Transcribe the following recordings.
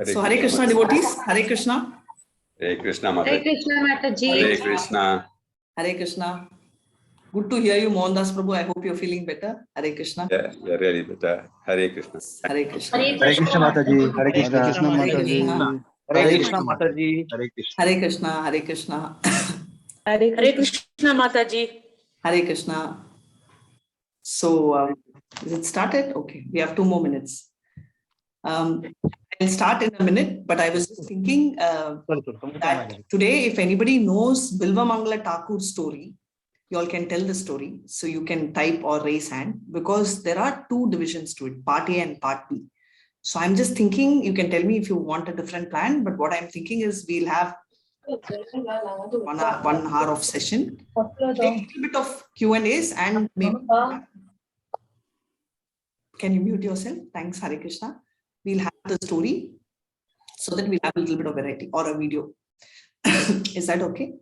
So Hare Krishna devotees, Hare Krishna. Hare Krishna Mataji. Hare Krishna Mataji. Hare Krishna. Hare Krishna. Good to hear you, Mohandas Prabhu. I hope you're feeling better. Hare Krishna. Yeah, you're really better. Hare Krishna. Hare Krishna. Hare Krishna Mataji. Hare Krishna Mataji. Hare Hare Krishna. Krishna Mataji. Hare Krishna. Hare Krishna. Hare Krishna Mataji. Hare Krishna. So, is it started? Okay, we have 2 more minutes. I'll start in a minute, but I was just thinking that today, if anybody knows Bilva Mangala Thakur's story, you all can tell the story. So you can type or raise hand, because there are 2 divisions to it, part A and part B. So I'm just thinking, you can tell me if you want a different plan, but what I'm thinking is we'll have 1 hour of session, a little bit of Q&As, and maybe, can you mute yourself? Thanks, Hare Krishna. We'll have the story so that we'll have a little bit of variety, or a video. Is that okay?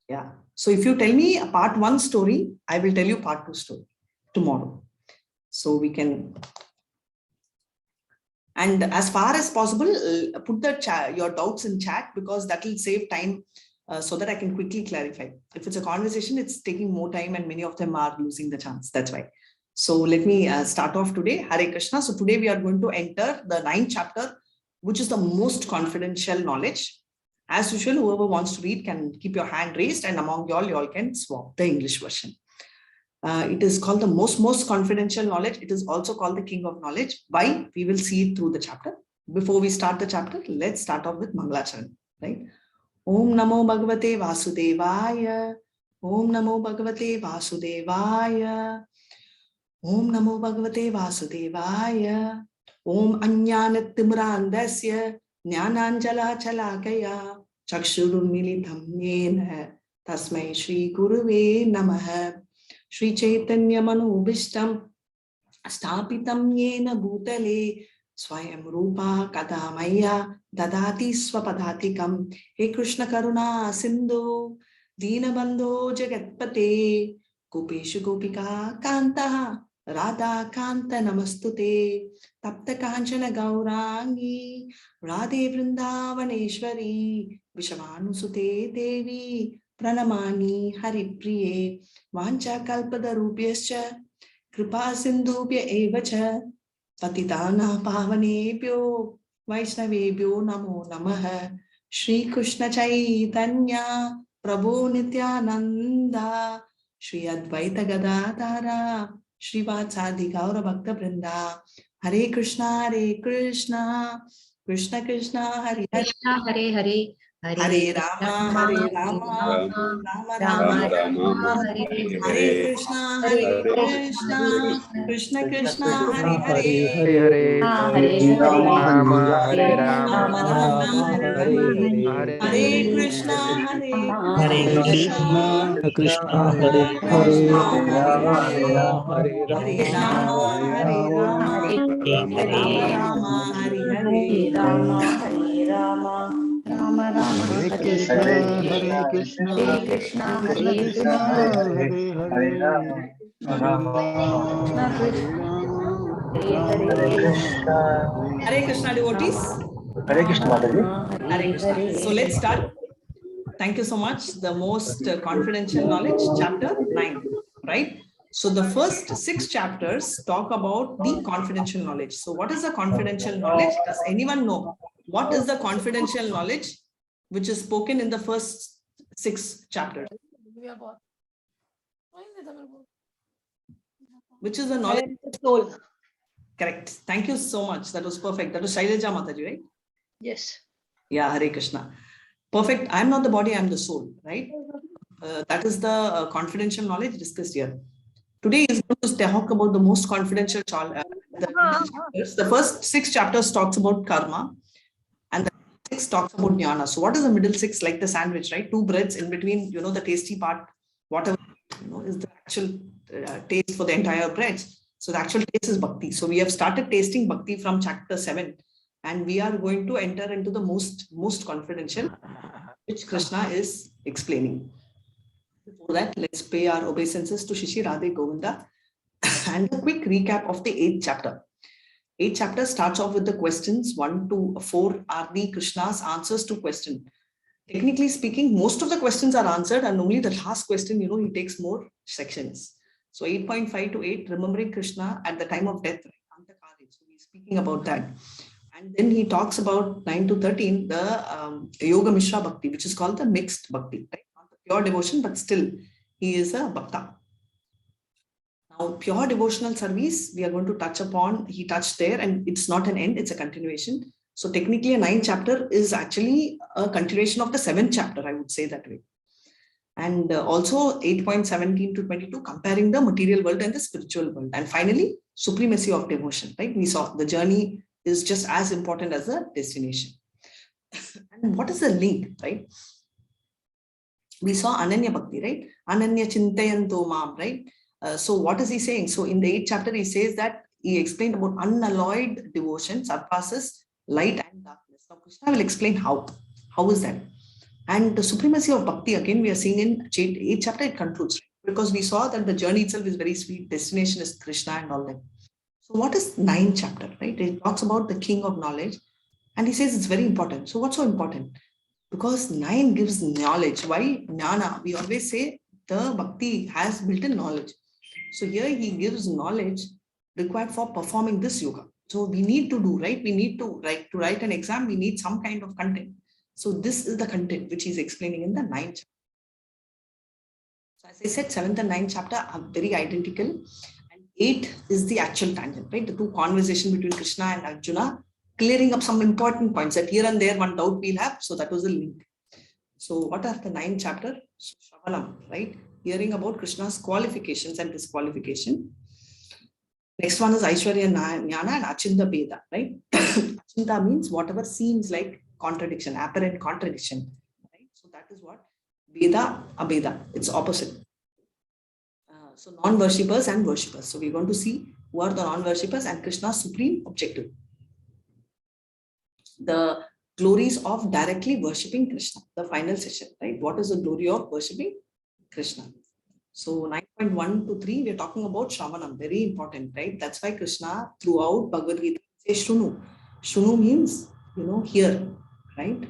Yeah. So if you tell me a part 1 story, I will tell you part 2 story tomorrow. So we can, and as far as possible, put the your doubts in chat, because that will save time so that I can quickly clarify. If it's a conversation, it's taking more time and many of them are losing the chance. That's why. So let me start off today. Hare Krishna. So today we are going to enter the 9th chapter, which is the most confidential knowledge. As usual, whoever wants to read can keep your hand raised, and among you all can swap the English version. It is called the most confidential knowledge. It is also called the king of knowledge. Why? We will see it through the chapter. Before we start the chapter, let's start off with Mangalacharan, right? Om Namo Bhagavate Vasudevaya. Om Namo Bhagavate Vasudevaya. Om Namo Bhagavate Vasudevaya. Om Ajnanatimrandasya Jnananjala Chalakaya Chakshurunmilitam Yena Tasmai Shri Guruve Namaha. Shri Chaitanya Manubhishtam Stapitam Yena Bhutale Swayam Rupa Kadamaya Dadati Swapadhatikam. He Krishna Karuna Sindhu Dinabandho Jagatpate Gopeshu Gopika Kanta Radha Kanta Namastute Tapta Kanchana Gaurangi Radhe Vrindavaneshwari Vishavanusute Devi Pranamani Haripriye Vancha Kalpadarubhyascha Kripa Sindhubhya Evacha Patitana Pavanebhyo Vaishnavebhyo Namo Namaha. Shri Krishna Chaitanya Prabhu Nityananda Shri Advaita Gadadhara Shri Vatsadi Gaura Bhakta Vrinda. Hare Krishna Krishna Krishna Hare Hare Hare Hare. Hare Rama Rama Rama Hare Krishna Krishna Krishna Hare Hare Hare Rama Hare Rama Hare Krishna Krishna Hare Hare Rama Hare Rama Hare Krishna Hare Krishna Krishna Hare Hare Hare Krishna devotees. Hare Krishna Mataji. Hare Krishna. So let's start. Thank you so much. The most confidential knowledge, chapter 9, right? So the first 6 chapters talk about the confidential knowledge. So what is the confidential knowledge? Does anyone know what is the confidential knowledge which is spoken in the first 6 chapters? Which is the knowledge? Soul. Correct. Thank you so much. That was perfect. That was Shailaja Mataji, right? Yes. Yeah, Hare Krishna. Perfect. I'm not the body, I'm the soul, right? That is the confidential knowledge discussed here. Today is going to talk about the most confidential the first 6 chapters talks about karma, and the 6 talks about jnana. So what is the middle 6? Like the sandwich, right? 2 breads in between, the tasty part, whatever, is the actual taste for the entire bread. So the actual taste is bhakti. So we have started tasting bhakti from chapter 7, and we are going to enter into the most confidential, which Krishna is explaining. Before that, let's pay our obeisances to Shishi Radhe Govinda and a quick recap of the 8th chapter. 8th chapter starts off with the questions 1 to 4 are the Krishna's answers to question. Technically speaking, most of the questions are answered, and only the last question, he takes more sections. So 8.5 to 8, remembering Krishna at the time of death, right? So he's speaking about that. And then he talks about 9 to 13, the Yoga Mishra Bhakti, which is called the mixed Bhakti, right? Not the pure devotion, but still he is a Bhakta. Now, pure devotional service, we are going to touch upon, he touched there, and it's not an end, it's a continuation. So technically a 9th chapter is actually a continuation of the 7th chapter, I would say that way. And also 8.17 to 22, comparing the material world and the spiritual world. And finally, supremacy of devotion, right? We saw the journey is just as important as the destination. And what is the link, right? We saw Ananya Bhakti, right? Ananya Chintayanto Mam, right? So what is he saying? So in the 8th chapter, he says that he explained about unalloyed devotion surpasses light and darkness. Now Krishna will explain how. How is that? And the supremacy of bhakti, again, we are seeing in 8th chapter, it concludes, right? Because we saw that the journey itself is very sweet, destination is Krishna and all that. So what is 9th chapter, right? It talks about the king of knowledge, and he says it's very important. So what's so important? Because 9 gives knowledge. Why? Jnana. We always say the bhakti has built-in knowledge. So here he gives knowledge required for performing this yoga. So we need to do, right? We need to write an exam, we need some kind of content. So this is the content which he's explaining in the 9th chapter. So as I said, 7th and 9th chapter are very identical. And 8 is the actual tangent, right? The two conversation between Krishna and Arjuna, clearing up some important points that here and there one doubt we'll have. So that was the link. So what are the 9th chapter? Shravanam, right? Hearing about Krishna's qualifications and disqualification. Next one is Aishwarya Jnana and Achinta Beda, right? Achinta means whatever seems like contradiction, apparent contradiction, right? So that is what Beda, Abeda, it's opposite. So non-worshippers and worshippers. So we're going to see who are the non-worshippers and Krishna's supreme objective. The glories of directly worshipping Krishna, the final session, right? What is the glory of worshipping Krishna? So 9.1 to 3, we're talking about Shravanam, very important, right? That's why Krishna throughout Bhagavad-Gita says Shrunu. Shrunu means, hear, right?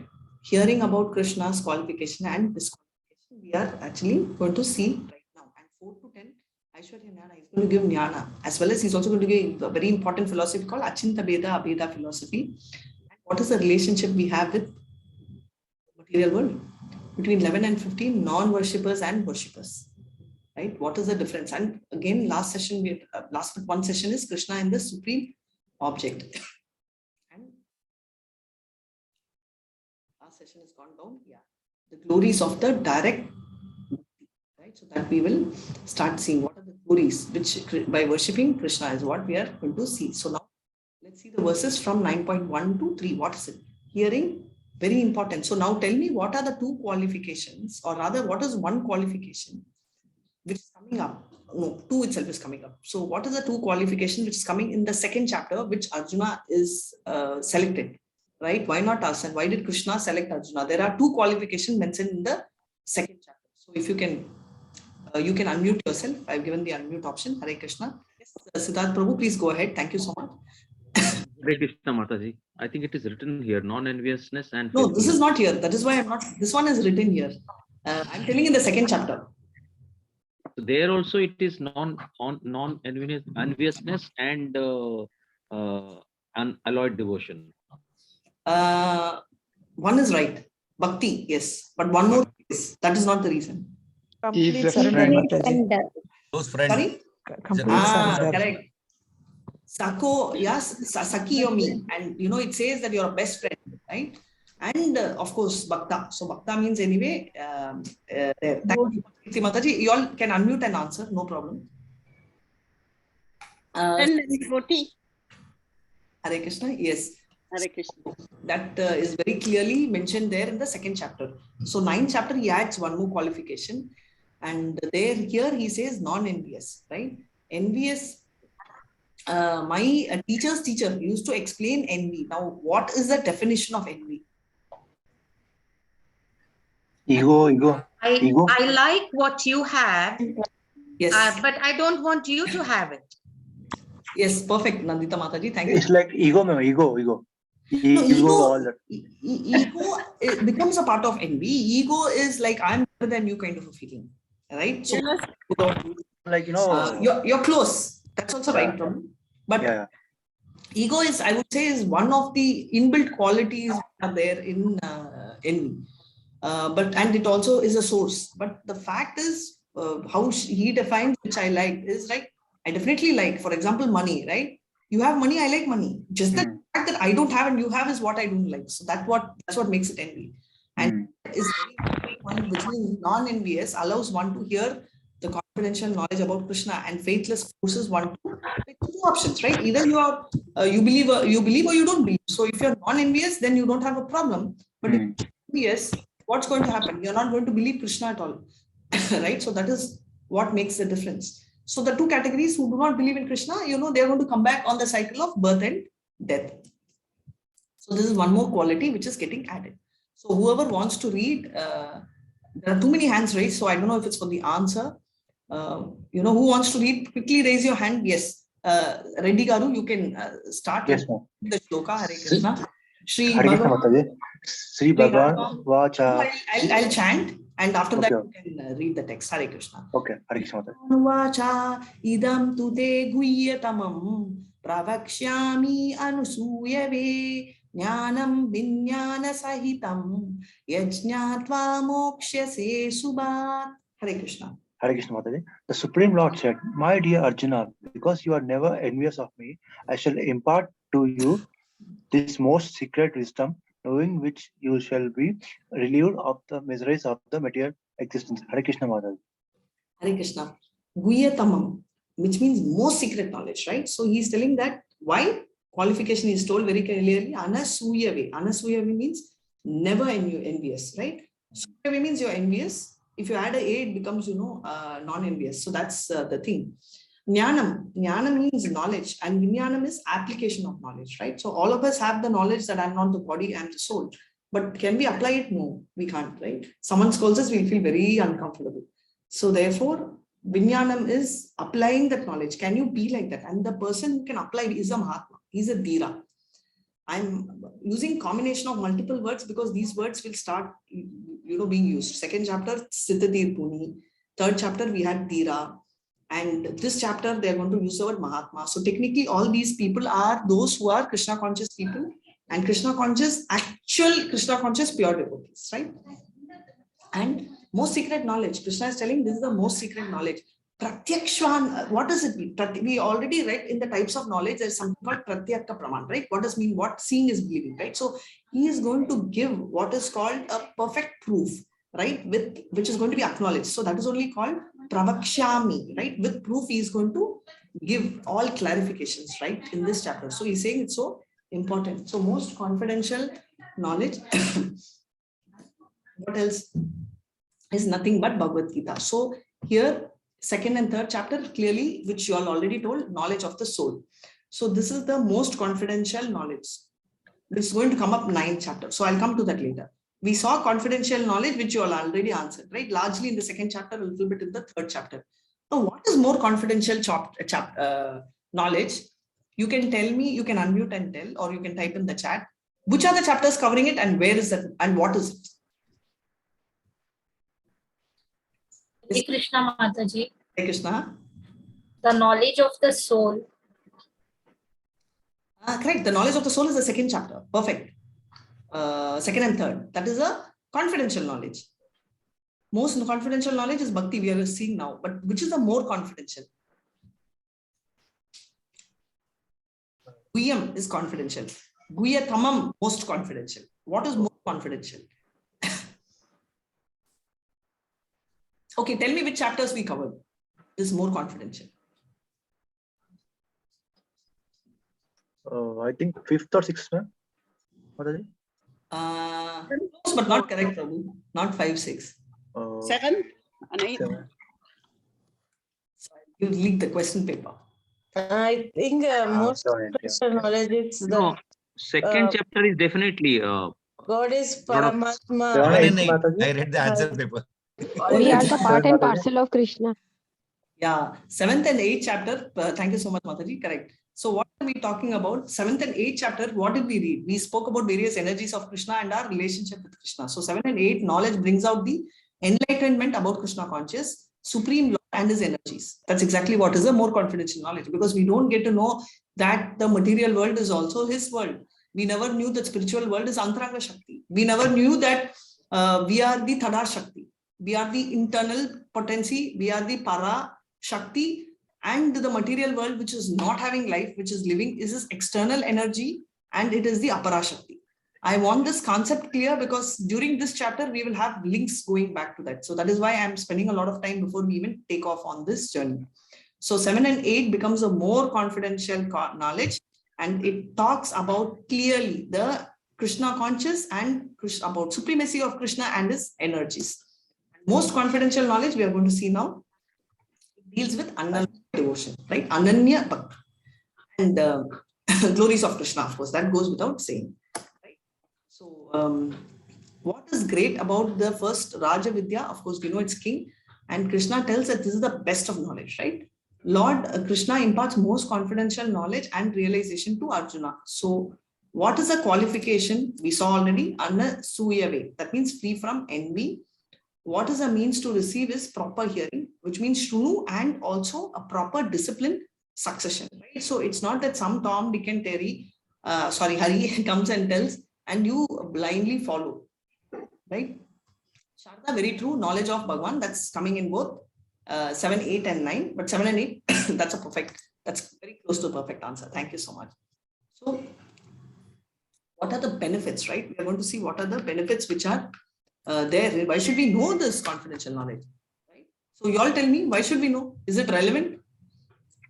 Hearing about Krishna's qualification and disqualification, we are actually going to see right now. And 4 to 10, Aishwarya Jnana is going to give Jnana, as well as he's also going to give a very important philosophy called Achinta Beda Abeda philosophy. And what is the relationship we have with the material world? Between 11 and 15, non-worshippers and worshippers. Right? What is the difference? And again, last but one session is Krishna and the supreme object. And last session has gone down. Yeah, the glories of the direct, right? So that we will start seeing what are the glories which by worshipping Krishna is what we are going to see. So now let's see the verses from 9.1 to 3. What is it? Hearing, very important. So now tell me, what are the two qualifications, or rather, what is one qualification which is coming up? No, 2 itself is coming up. So what is the 2 qualification which is coming in the 2nd chapter, which Arjuna is selected, right? Why not us? And why did Krishna select Arjuna? There are 2 qualifications mentioned in the 2nd chapter. So if you can unmute yourself. I've given the unmute option. Hare Krishna. Yes, Siddharth Prabhu, please go ahead. Thank you so much. Hare Krishna Mataji. I think it is written here, non-enviousness and... No, this is not here. That is why I'm not... This one is written here. I'm telling in the 2nd chapter. So there also it is non-enviousness and unalloyed devotion. One is right. Bhakti, yes. But one more is. That is not the reason. Complete surrender. Close friend. Sorry? Complete surrender. Correct. Sako, yes, Saki or me. And it says that you're a best friend, right? And of course, Bhakta. So Bhakta means anyway, there. Thank you, Mataji. You all can unmute and answer, no problem. And devotee. Hare Krishna, yes. Hare Krishna. That is very clearly mentioned there in the 2nd chapter. So 9th chapter, he adds one more qualification. And here he says non-envious, right? Envious. My teacher's teacher used to explain envy. Now, what is the definition of envy? Ego. I like what you have, Yes. but I don't want you to have it. Yes, perfect, Nandita Mataji. Thank you. It's like ego, ma'am. Ego. No, Ego, all that. ego it becomes a part of envy. Ego is like I'm better than you kind of a feeling, right? So Like, you're close. That's also right, Prabhu. But yeah. ego is, I would say, is one of the inbuilt qualities are there in envy. And it also is a source. But the fact is, how he defines, which I like, is like I definitely like. For example, money, right? You have money, I like money. Just the fact that I don't have and you have is what I don't like. So that's what makes it envy. And is very one which means non-envious allows one to hear the confidential knowledge about Krishna, and faithless forces one to pick two options, right? Either you are you believe or you don't believe. So if you're non-envious, then you don't have a problem. But if you're envious, what's going to happen? You're not going to believe Krishna at all, right? So that is what makes the difference. So the two categories who do not believe in Krishna, they're going to come back on the cycle of birth and death. So this is one more quality which is getting added. So whoever wants to read, there are too many hands raised, so I don't know if it's for the answer. Who wants to read? Quickly raise your hand. Yes. Reddy Garu, you can start. Yes, ma'am. The shloka. Hare Krishna. Shri Hare Krishna Bhagavan. Mataji. Sri Bhagavan Vacha. I'll chant, and after Okay. that you can read the text. Hare Krishna. Okay, Hare Krishna Mataji. Vacha idam tu te guhyatamam pravakshyami anusuyave jnanam vinyana sahitam yajñatva mokshase subhat. Hare Krishna. Hare Krishna Mataji. The Supreme Lord said, "My dear Arjuna, because you are never envious of me, I shall impart to you this most secret wisdom, knowing which you shall be relieved of the miseries of the material existence." Hare Krishna Mataji. Hare Krishna. Guhyatamam, which means most secret knowledge, right? So he's telling that why? Qualification is told very clearly. Anasuyave. Anasuyave means never envious, right? Suyave means you're envious. If you add a it becomes, non-envious. So that's the thing. Jnanam. Jnanam means knowledge, and Vinyanam is application of knowledge, right? So all of us have the knowledge that I'm not the body, I'm the soul. But can we apply it? No, we can't, right? Someone scolds us, we'll feel very uncomfortable. So therefore, Vinyanam is applying that knowledge. Can you be like that? And the person who can apply it is a Mahatma. He's a Dhira. I'm using combination of multiple words because these words will start, being used. Second chapter, Siddhadir Puni. Third chapter, we had Dhira. And this chapter, they're going to use the word Mahatma. So technically, all these people are those who are Krishna conscious people, and Krishna conscious, actual Krishna conscious pure devotees, right? And most secret knowledge. Krishna is telling this is the most secret knowledge. Pratyakshvan, what does it mean? We already read in the types of knowledge, there's something called Pratyakka Praman, right? What does mean? What seeing is believing, right? So he is going to give what is called a perfect proof, right? Which is going to be acknowledged. So that is only called Pravakshami, right? With proof, he is going to give all clarifications, right? In this chapter. So he's saying it's so important. So most confidential knowledge, what else? Is nothing but Bhagavad-Gita. So here, second and third chapter, clearly, which you all already told, knowledge of the soul. So this is the most confidential knowledge, which is going to come up 9th chapter. So I'll come to that later. We saw confidential knowledge, which you all already answered, right? Largely in the second chapter, a little bit in the third chapter. Now, what is more confidential knowledge? You can tell me, you can unmute and tell, or you can type in the chat. Which are the chapters covering it, and where is that, and what is it? Hare Krishna Mataji. Hare Krishna. The knowledge of the soul. Correct. The knowledge of the soul is the second chapter. Perfect. Second and third. That is a confidential knowledge. Most confidential knowledge is bhakti, we are seeing now. But which is the more confidential? Guhyam is confidential. Guhyatamam, most confidential. What is more confidential? Okay, tell me which chapters we covered. This is more confidential. I think 5th or 6th, ma'am. What is it? Close, but not correct, Prabhu. Not 5, 6. 7 and 8. 7. You leak the question paper. I think most confidential knowledge is No, second chapter is definitely God is lot of- Paramatma. 7 and 8. Mataji. I read the answer paper. We are the part and parcel of Krishna. Yeah, 7th and 8th chapter. Thank you so much, Mataji. Correct. So what are we talking about? 7th and 8th chapter, what did we read? We spoke about various energies of Krishna and our relationship with Krishna. So 7 and 8, knowledge brings out the enlightenment about Krishna conscious, Supreme Lord and his energies. That's exactly what is a more confidential knowledge, because we don't get to know that the material world is also his world. We never knew that spiritual world is Antaranga Shakti. We never knew that we are the Thada Shakti. We are the internal potency. We are the Para Shakti. And the material world, which is not having life, which is living, is this external energy, and it is the Apara Shakti. I want this concept clear because during this chapter, we will have links going back to that. So that is why I'm spending a lot of time before we even take off on this journey. So 7 and 8 becomes a more confidential knowledge, and it talks about clearly the Krishna conscious and about supremacy of Krishna and his energies. Most confidential knowledge we are going to see now deals with Ananya devotion, right? Ananya Bhakti and glories of Krishna, of course, that goes without saying. Right? So, what is great about the first RÄJA-VIDYÄ? Of course, we know it's king, and Krishna tells that this is the best of knowledge, right? Lord Krishna imparts most confidential knowledge and realization to Arjuna. So, what is a qualification? We saw already, Anasuyave, that means free from envy. What is a means to receive is proper hearing, which means Tulu, and also a proper discipline succession. Right? So it's not that some Tom, Dick and Hari comes and tells and you blindly follow. Right? Sharda, very true. Knowledge of Bhagwan, that's coming in both 7, 8 and 9. But 7 and 8, that's very close to a perfect answer. Thank you so much. So what are the benefits, right? We are going to see what are the benefits which are there. Why should we know this confidential knowledge? Right? So you all tell me, why should we know? Is it relevant?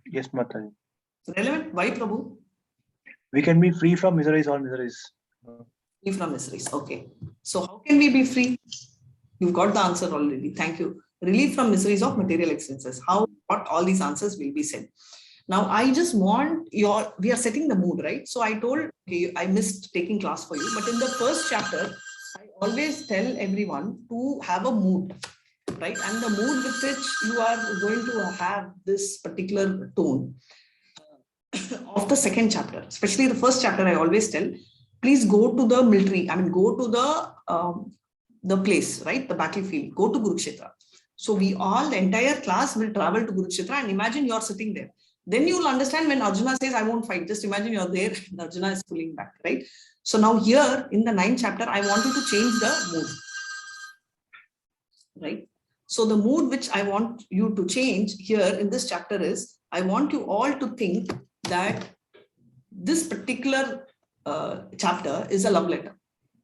Yes, Mataji. Relevant? Why, Prabhu? We can be free from miseries, all miseries. Free from miseries. Okay. So how can we be free? You've got the answer already. Thank you. Relief from miseries of material existences. How? What? All these answers will be said. Now, I just want we are setting the mood, right? So I told, okay, I missed taking class for you, but in the first chapter, I always tell everyone to have a mood, right? And the mood with which you are going to have this particular tone of the second chapter, especially the first chapter, I always tell, please go to the military. I mean, go to the place, right? The battlefield. Go to Kurukshetra. So we all, the entire class will travel to Kurukshetra, and imagine you're sitting there. Then you will understand when Arjuna says, I won't fight. Just imagine you're there and Arjuna is pulling back, right? So now here in the 9th chapter, I want you to change the mood, right? So the mood which I want you to change here in this chapter is, I want you all to think that this particular chapter is a love letter,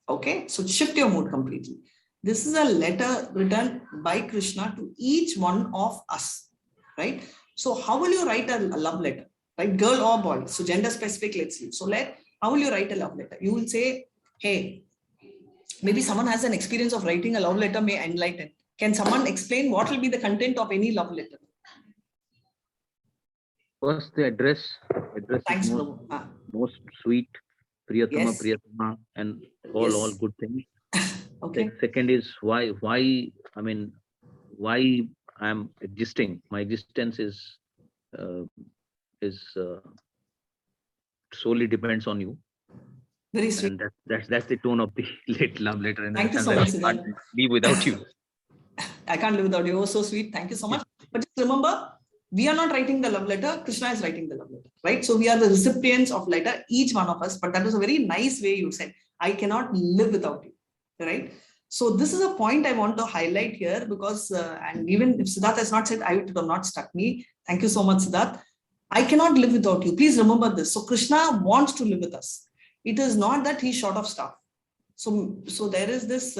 okay? So shift your mood completely. This is a letter written by Krishna to each one of us, right? So how will you write a love letter, right? Girl or boy? So gender specific, let's see. So how will you write a love letter? You will say, hey, maybe someone has an experience of writing a love letter, may enlighten. Can someone explain what will be the content of any love letter? First, the address. Thanks, is most sweet, Priyatama, yes. Priyatama, and all good things. Okay. Second is why I'm existing. My existence is solely depends on you. Very sweet. And that's the tone of the love letter. And thank you so much, Siddharth. I can't live without you. I can't live without you. Oh, so sweet. Thank you so much. But just remember, we are not writing the love letter. Krishna is writing the love letter, right? So we are the recipients of letter, each one of us. But that is a very nice way you said, I cannot live without you, right? So this is a point I want to highlight here because, and even if Siddharth has not said, it would have not struck me. Thank you so much, Siddharth. I cannot live without you. Please remember this. So Krishna wants to live with us. It is not that he's short of stuff. So there is this,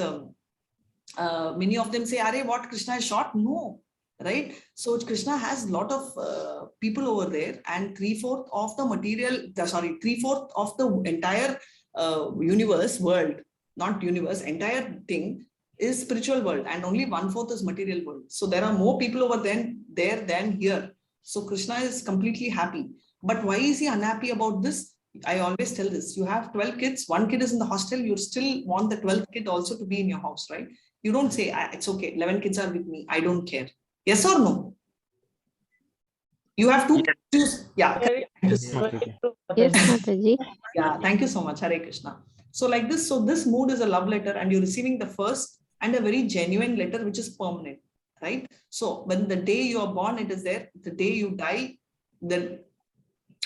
many of them say, Are, what, Krishna is short? No, right? So Krishna has a lot of people over there, and 3/4 of the material, 3/4 of the entire universe, world, not universe, entire thing is spiritual world, and only 1/4 is material world. So there are more people over there than here. So Krishna is completely happy. But why is he unhappy about this? I always tell this. You have 12 kids, one kid is in the hostel, you still want the 12th kid also to be in your house, right? You don't say, it's okay, 11 kids are with me, I don't care. Yes or no? You have two. Yes. Yeah. Yes, Mataji. Yeah, thank you so much. Hare Krishna. So like this, so this mood is a love letter and you're receiving the first and a very genuine letter, which is permanent, right? So when the day you are born, it is there. The day you die, the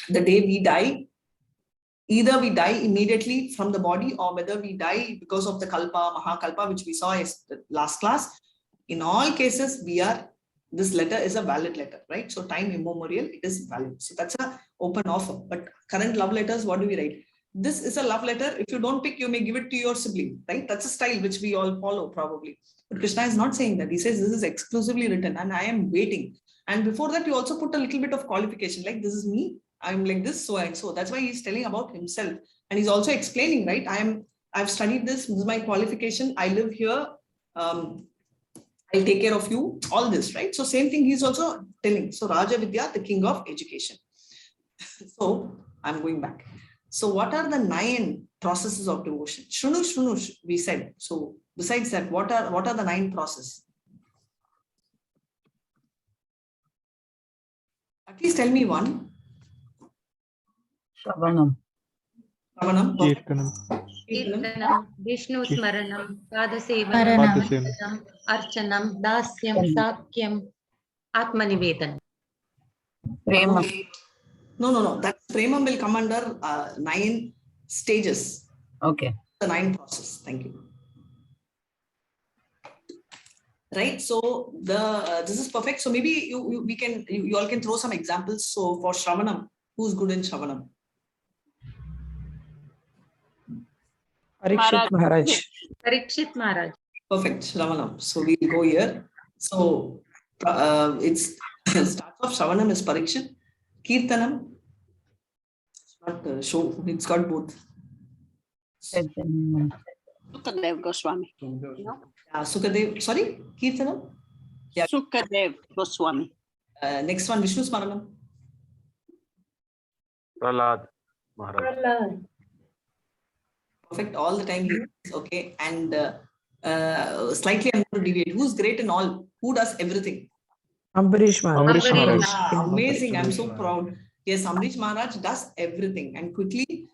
day we die, either we die immediately from the body or whether we die because of the kalpa, mahakalpa, which we saw in the last class. In all cases, this letter is a valid letter, right? So time immemorial, it is valid. So that's a open offer. But current love letters, what do we write? This is a love letter. If you don't pick, you may give it to your sibling, right? That's a style which we all follow probably. But Krishna is not saying that. He says this is exclusively written and I am waiting. And before that, you also put a little bit of qualification, like this is me. I'm like this, so and so. That's why he's telling about himself. And he's also explaining, right? I've studied this is my qualification. I live here. I'll take care of you, all this, right? So same thing he's also telling. So RÄJA-VIDYÄ, the king of education. So I'm going back. So what are the 9 processes of devotion? Shrunu, we said. So besides that, what are the 9 processes? At least tell me one. Shravanam. Kirtanam, Vishnu Smaranam, Padasevanam, Archanam, Dasyam, Sakyam, Atmanivedanam. Prema. No. That premam will come under 9 stages. Okay. The 9 process. Thank you. Right. So this is perfect. So maybe you all can throw some examples. So for Shravanam, who's good in Shravanam? Parikshit Maharaj. Parikshit Maharaj. Perfect, Shravanam. So we'll go here. So it starts off. Shravanam is Parikshit. Kirtanam. It's not show. It's got both. Sukadev Goswami. Sukadev. Sorry, Kirtanam. Yeah. Sukadev Goswami. Next one, Vishnu Smaranam. Prahlad Maharaj. Perfect all the time. Okay, and slightly I'm going to deviate. Who's great in all? Who does everything? Ambarish Maharaj. Amazing! I'm so proud. Yes, Ambarish Maharaj does everything and quickly,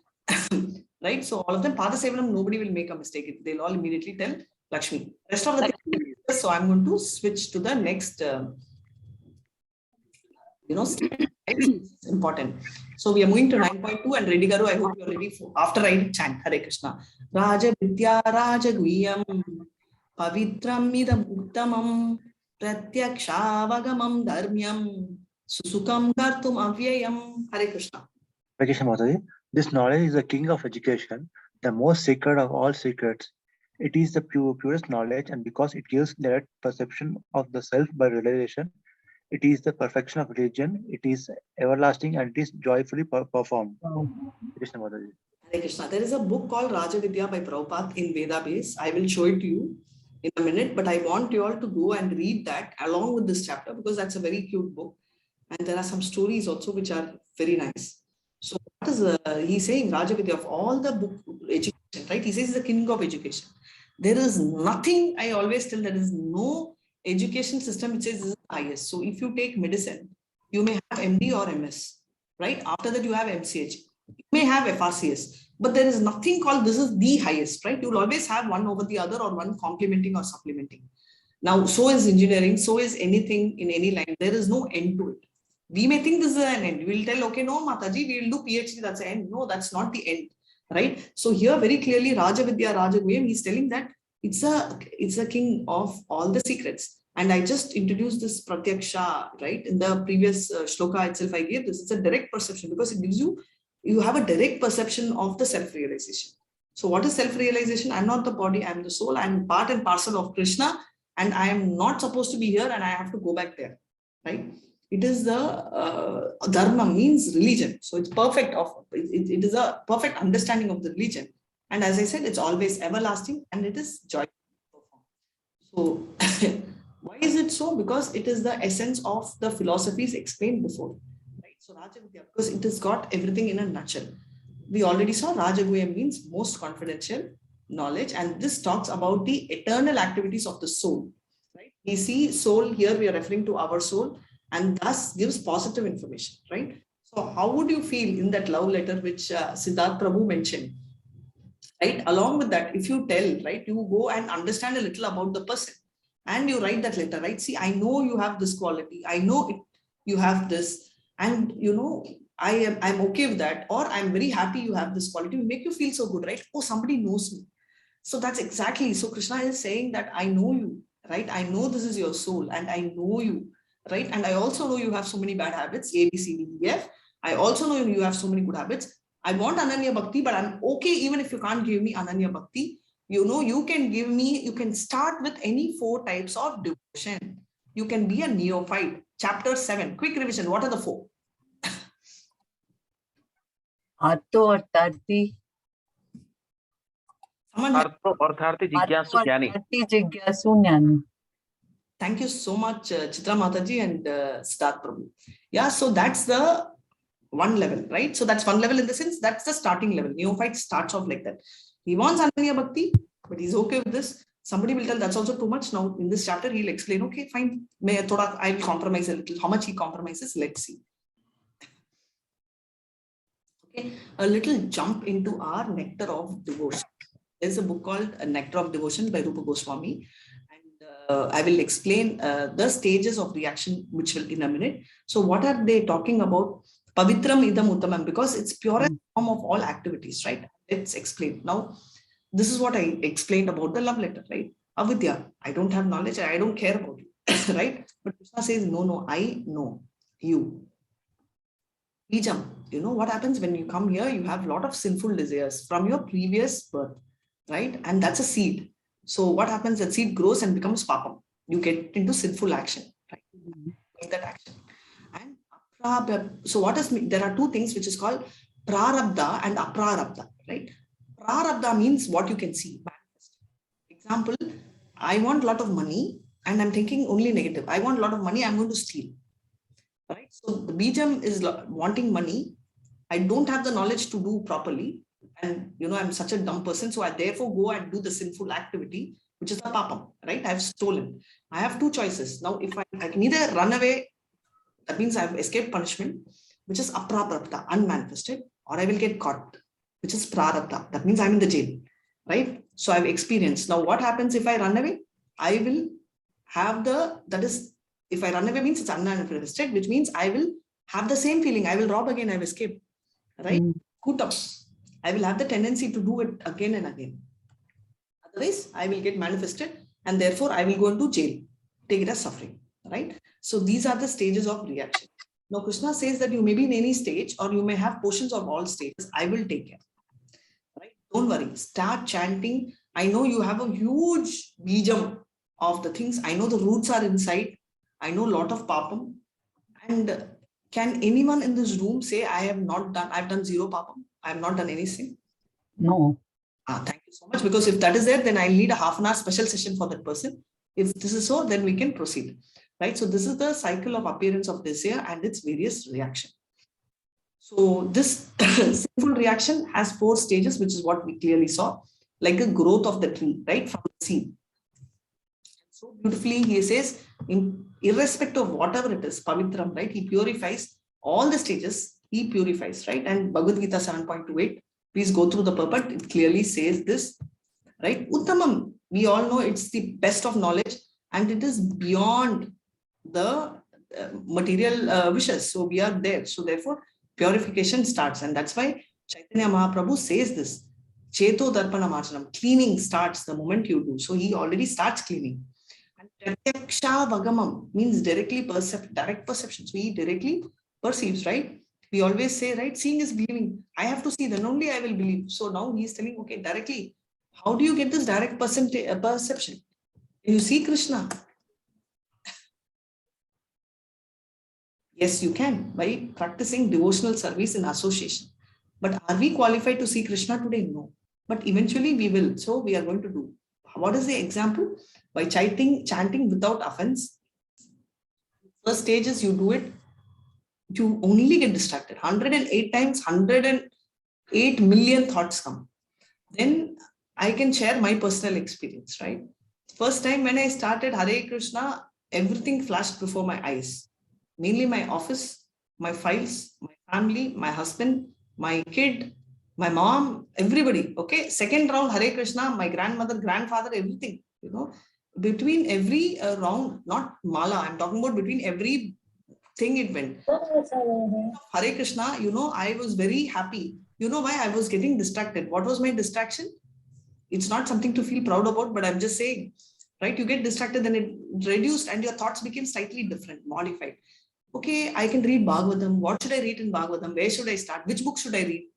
right? So all of them, Padasevanam, nobody will make a mistake. They'll all immediately tell Lakshmi. Rest of the things. So I'm going to switch to the next. It's important. So we are moving to 9.2 and ready, Garu. I hope you're ready for after I chant Hare Krishna. RÄJA-VIDYÄ RÄJA-GUHYAM Pavitram idam uttamam pratyakshaavagamam dharmyam susukam kartum avyayam. Hare Krishna. Hare Krishna Mataji. This knowledge is the king of education, the most sacred of all secrets. It is the purest knowledge, and because it gives direct perception of the self by realization, it is the perfection of religion, it is everlasting, and it is joyfully performed. Krishna Mataji. Hare Krishna. There is a book called RÄJA-VIDYÄ by Prabhupada in Veda base. I will show it to you in a minute, but I want you all to go and read that along with this chapter because that's a very cute book. And there are some stories also which are very nice. So what is he's saying? RÄJA-VIDYÄ, of all the book education, right? He says he's the king of education. There is nothing, I always tell, there is no education system which says this is the highest. So if you take medicine, you may have MD or MS, right? After that you have MCH. You may have FRCS, but there is nothing called this is the highest, right? You'll always have one over the other or one complementing or supplementing. Now, so is engineering, so is anything in any line. There is no end to it. We may think this is an end. We'll tell, okay, no, Mataji, we'll do PhD, that's the end. No, that's not the end, right? So here very clearly, RÄJA-VIDYÄ RÄJA-GUHYAM, he's telling that it's a king of all the secrets. And I just introduced this pratyaksha, right? In the previous shloka itself, I gave this. It's a direct perception because it gives you have a direct perception of the self-realization. So what is self-realization? I'm not the body, I'm the soul. I'm part and parcel of Krishna, and I am not supposed to be here and I have to go back there, right? It is the dharma means religion. So it's perfect. It is a perfect understanding of the religion. And as I said, it's always everlasting and it is joyful. So why is it so? Because it is the essence of the philosophies explained before. Right? So RÄJA-VIDYÄ, because it has got everything in a nutshell. We already saw RÄJA-GUHYA means most confidential knowledge, and this talks about the eternal activities of the soul. Right? We see soul here, we are referring to our soul. and thus gives positive information, right? So how would you feel in that love letter which Siddharth Prabhu mentioned? Right? Along with that, if you tell, right, you go and understand a little about the person and you write that letter, right? See, I know you have this quality. I know you have this, and I'm okay with that, or I'm very happy you have this quality. It will make you feel so good, right? Oh, somebody knows me. So that's exactly. So Krishna is saying that I know you, right? I know this is your soul, and I know you, right? And I also know you have so many bad habits, A, B, C, D, E, F. I also know you have so many good habits. I want Ananya Bhakti, but I'm okay even if you can't give me Ananya Bhakti. You can give me, you can start with any 4 types of devotion. You can be a neophyte. Chapter 7, quick revision. What are the 4? Artho Artharthi. Jigyasu Jnani. Thank you so much, Chitra Mataji and Siddharth Prabhu. Yeah, so that's the one level, right? So that's one level in the sense, that's the starting level. Neophyte starts off like that. He wants Ananya Bhakti, but he's okay with this. Somebody will tell that's also too much. Now in this chapter, he'll explain, okay, fine, I will compromise a little. How much he compromises, let's see. Okay, a little jump into our Nectar of Devotion. There's a book called Nectar of Devotion by Rupa Goswami. And I will explain the stages of reaction, which will in a minute. So what are they talking about? Pavitram idam uttamam, because it's purest form of all activities, right? Let's explain. Now, this is what I explained about the love letter, right? Avidya, I don't have knowledge, I don't care about you, right? But Krishna says, no, I know you. Bijam, you know what happens when you come here? You have a lot of sinful desires from your previous birth, right? And that's a seed. So what happens? That seed grows and becomes papam. You get into sinful action, right? Take that action. And so what is, there are 2 things which is called prarabdha and aprarabdha, right? Prarabdha means what you can see. Example, I want a lot of money and I'm thinking only negative. I want a lot of money, I'm going to steal. Right? So the bijam is wanting money. I don't have the knowledge to do properly. And I'm such a dumb person. So I therefore go and do the sinful activity, which is the papam, right? I've stolen. I have 2 choices. Now, if I can either run away, that means I've escaped punishment, which is aprarabdha, unmanifested, or I will get caught, which is prarabdha. That means I'm in the jail, right? So I've experienced. Now, what happens if I run away? I will have if I run away means it's unmanifested, which means I will have the same feeling. I will rob again, I've escaped, right? Kutam. I will have the tendency to do it again and again. Otherwise, I will get manifested and therefore I will go into jail, take it as suffering, right? So these are the stages of reaction. Now, Krishna says that you may be in any stage or you may have portions of all stages. I will take care, right? Don't worry, start chanting. I know you have a huge bijam of the things. I know the roots are inside. I know a lot of papam. And can anyone in this room say, I've done 0 papam? I have not done anything? No. Thank you so much. Because if that is there, then I'll need a half-an-hour special session for that person. If this is so, then we can proceed. Right? So this is the cycle of appearance of desire and its various reactions. So this sinful reaction has 4 stages, which is what we clearly saw, like a growth of the tree, right? From the seed. So beautifully, he says, irrespective of whatever it is, pavitram, right? He purifies all the stages, he purifies, right? And Bhagavad-Gita 7.28, please go through the purport. It clearly says this, right? Uttamam, we all know it's the best of knowledge and it is beyond the material wishes. So we are there. So therefore, purification starts. And that's why Chaitanya Mahaprabhu says this, Cheto Darpana Marjanam, cleaning starts the moment you do. So he already starts cleaning. And Pratyaksha Vagamam means direct perception. So he directly perceives, right? We always say, right, seeing is believing. I have to see, then only I will believe. So now he is telling, okay, directly. How do you get this direct perception? You see Krishna. Yes, you can by practicing devotional service in association. But are we qualified to see Krishna today? No. But eventually we will. So we are going to do. What is the example? By chanting without offense. First stage is you do it, you only get distracted. 108 times, 108 million thoughts come. Then I can share my personal experience, right? First time when I started Hare Krishna, everything flashed before my eyes. mainly my office, my files, my family, my husband, my kid, my mom, everybody. Okay. Second round, Hare Krishna, my grandmother, grandfather, everything, you know, between every round, not mala, I'm talking about between every thing it went. Hare Krishna, you know, I was very happy. You know why? I was getting distracted. What was my distraction? It's not something to feel proud about, but I'm just saying, right? You get distracted, then it reduced and your thoughts became slightly different, modified. Okay, I can read Bhagavatam. What should I read in Bhagavatam? Where should I start? Which book should I read?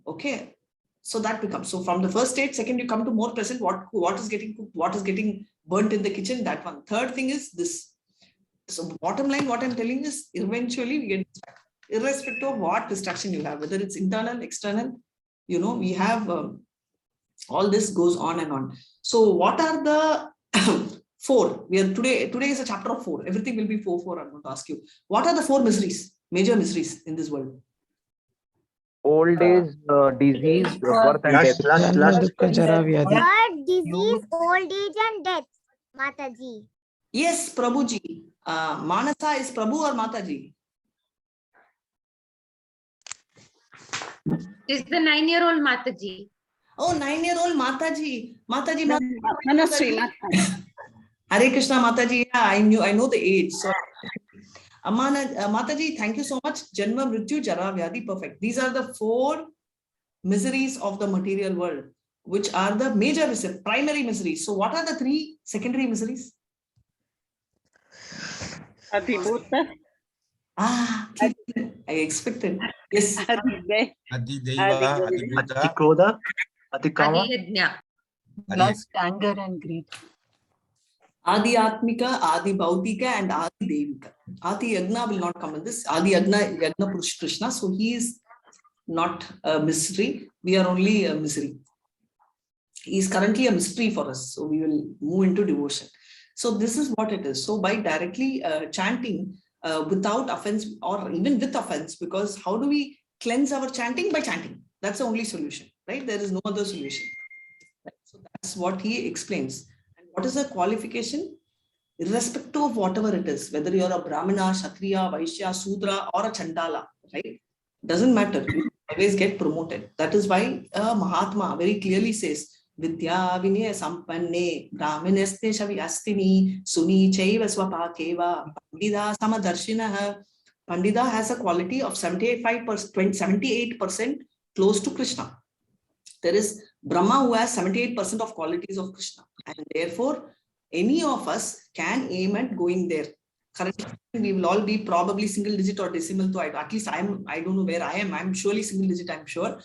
Okay. So that becomes, so from the first state, second, you come to more present, what is getting cooked, what is getting burnt in the kitchen, that one. Third thing is this. So bottom line, what I'm telling is eventually we get distracted, irrespective of what distraction you have, whether it's internal, external, you know, we have all this goes on and on. So what are the four? We are today is a chapter of 4. Everything will be 4. I'm going to ask you. What are the 4 miseries, major miseries in this world? Old age, disease, birth and death. Birth, disease, old age and death. Mataji. Yes, Prabhuji. Manasa is Prabhu or Mataji? Is the 9-year-old Mataji. Oh, 9-year-old Mataji. Mataji. Hare Krishna Mataji. Yeah, I know the age. So, Mataji, thank you so much. Janma, Mrityu, Jara, Vyadhi, perfect. These are the 4 miseries of the material world, which are the major miseries, primary miseries. So what are the 3 secondary miseries? Adhibhuta. I expected. Yes. Adideva, Adikroda, Adikama. Adiyajna. Lust, anger, and greed. Adi Atmika, Adi Bautika, and Adi Devika. Adi Yagna will not come in this. Adi Yagna Purush Krishna. So he is not a mystery. We are only a misery. He is currently a mystery for us. So we will move into devotion. So this is what it is. So by directly chanting without offense or even with offense, because how do we cleanse our chanting? By chanting. That's the only solution, right? There is no other solution. Right? So that's what he explains. And what is the qualification? Irrespective of whatever it is, whether you're a Brahmana, Kshatriya, Vaishya, Sudra, or a Chandala, right? Doesn't matter. You always get promoted. That is why Mahatma very clearly says, Vidya Vinaya Sampanne Brahmineste Shavyastini Suni Chaiva Swapakeva Pandita Samadarshinaha. Pandita has a quality of 78% close to Krishna. There is Brahma who has 78% of qualities of Krishna. And therefore, any of us can aim at going there. Currently, we will all be probably single digit or decimal. So at least I don't know where I am. I'm surely single digit, I'm sure.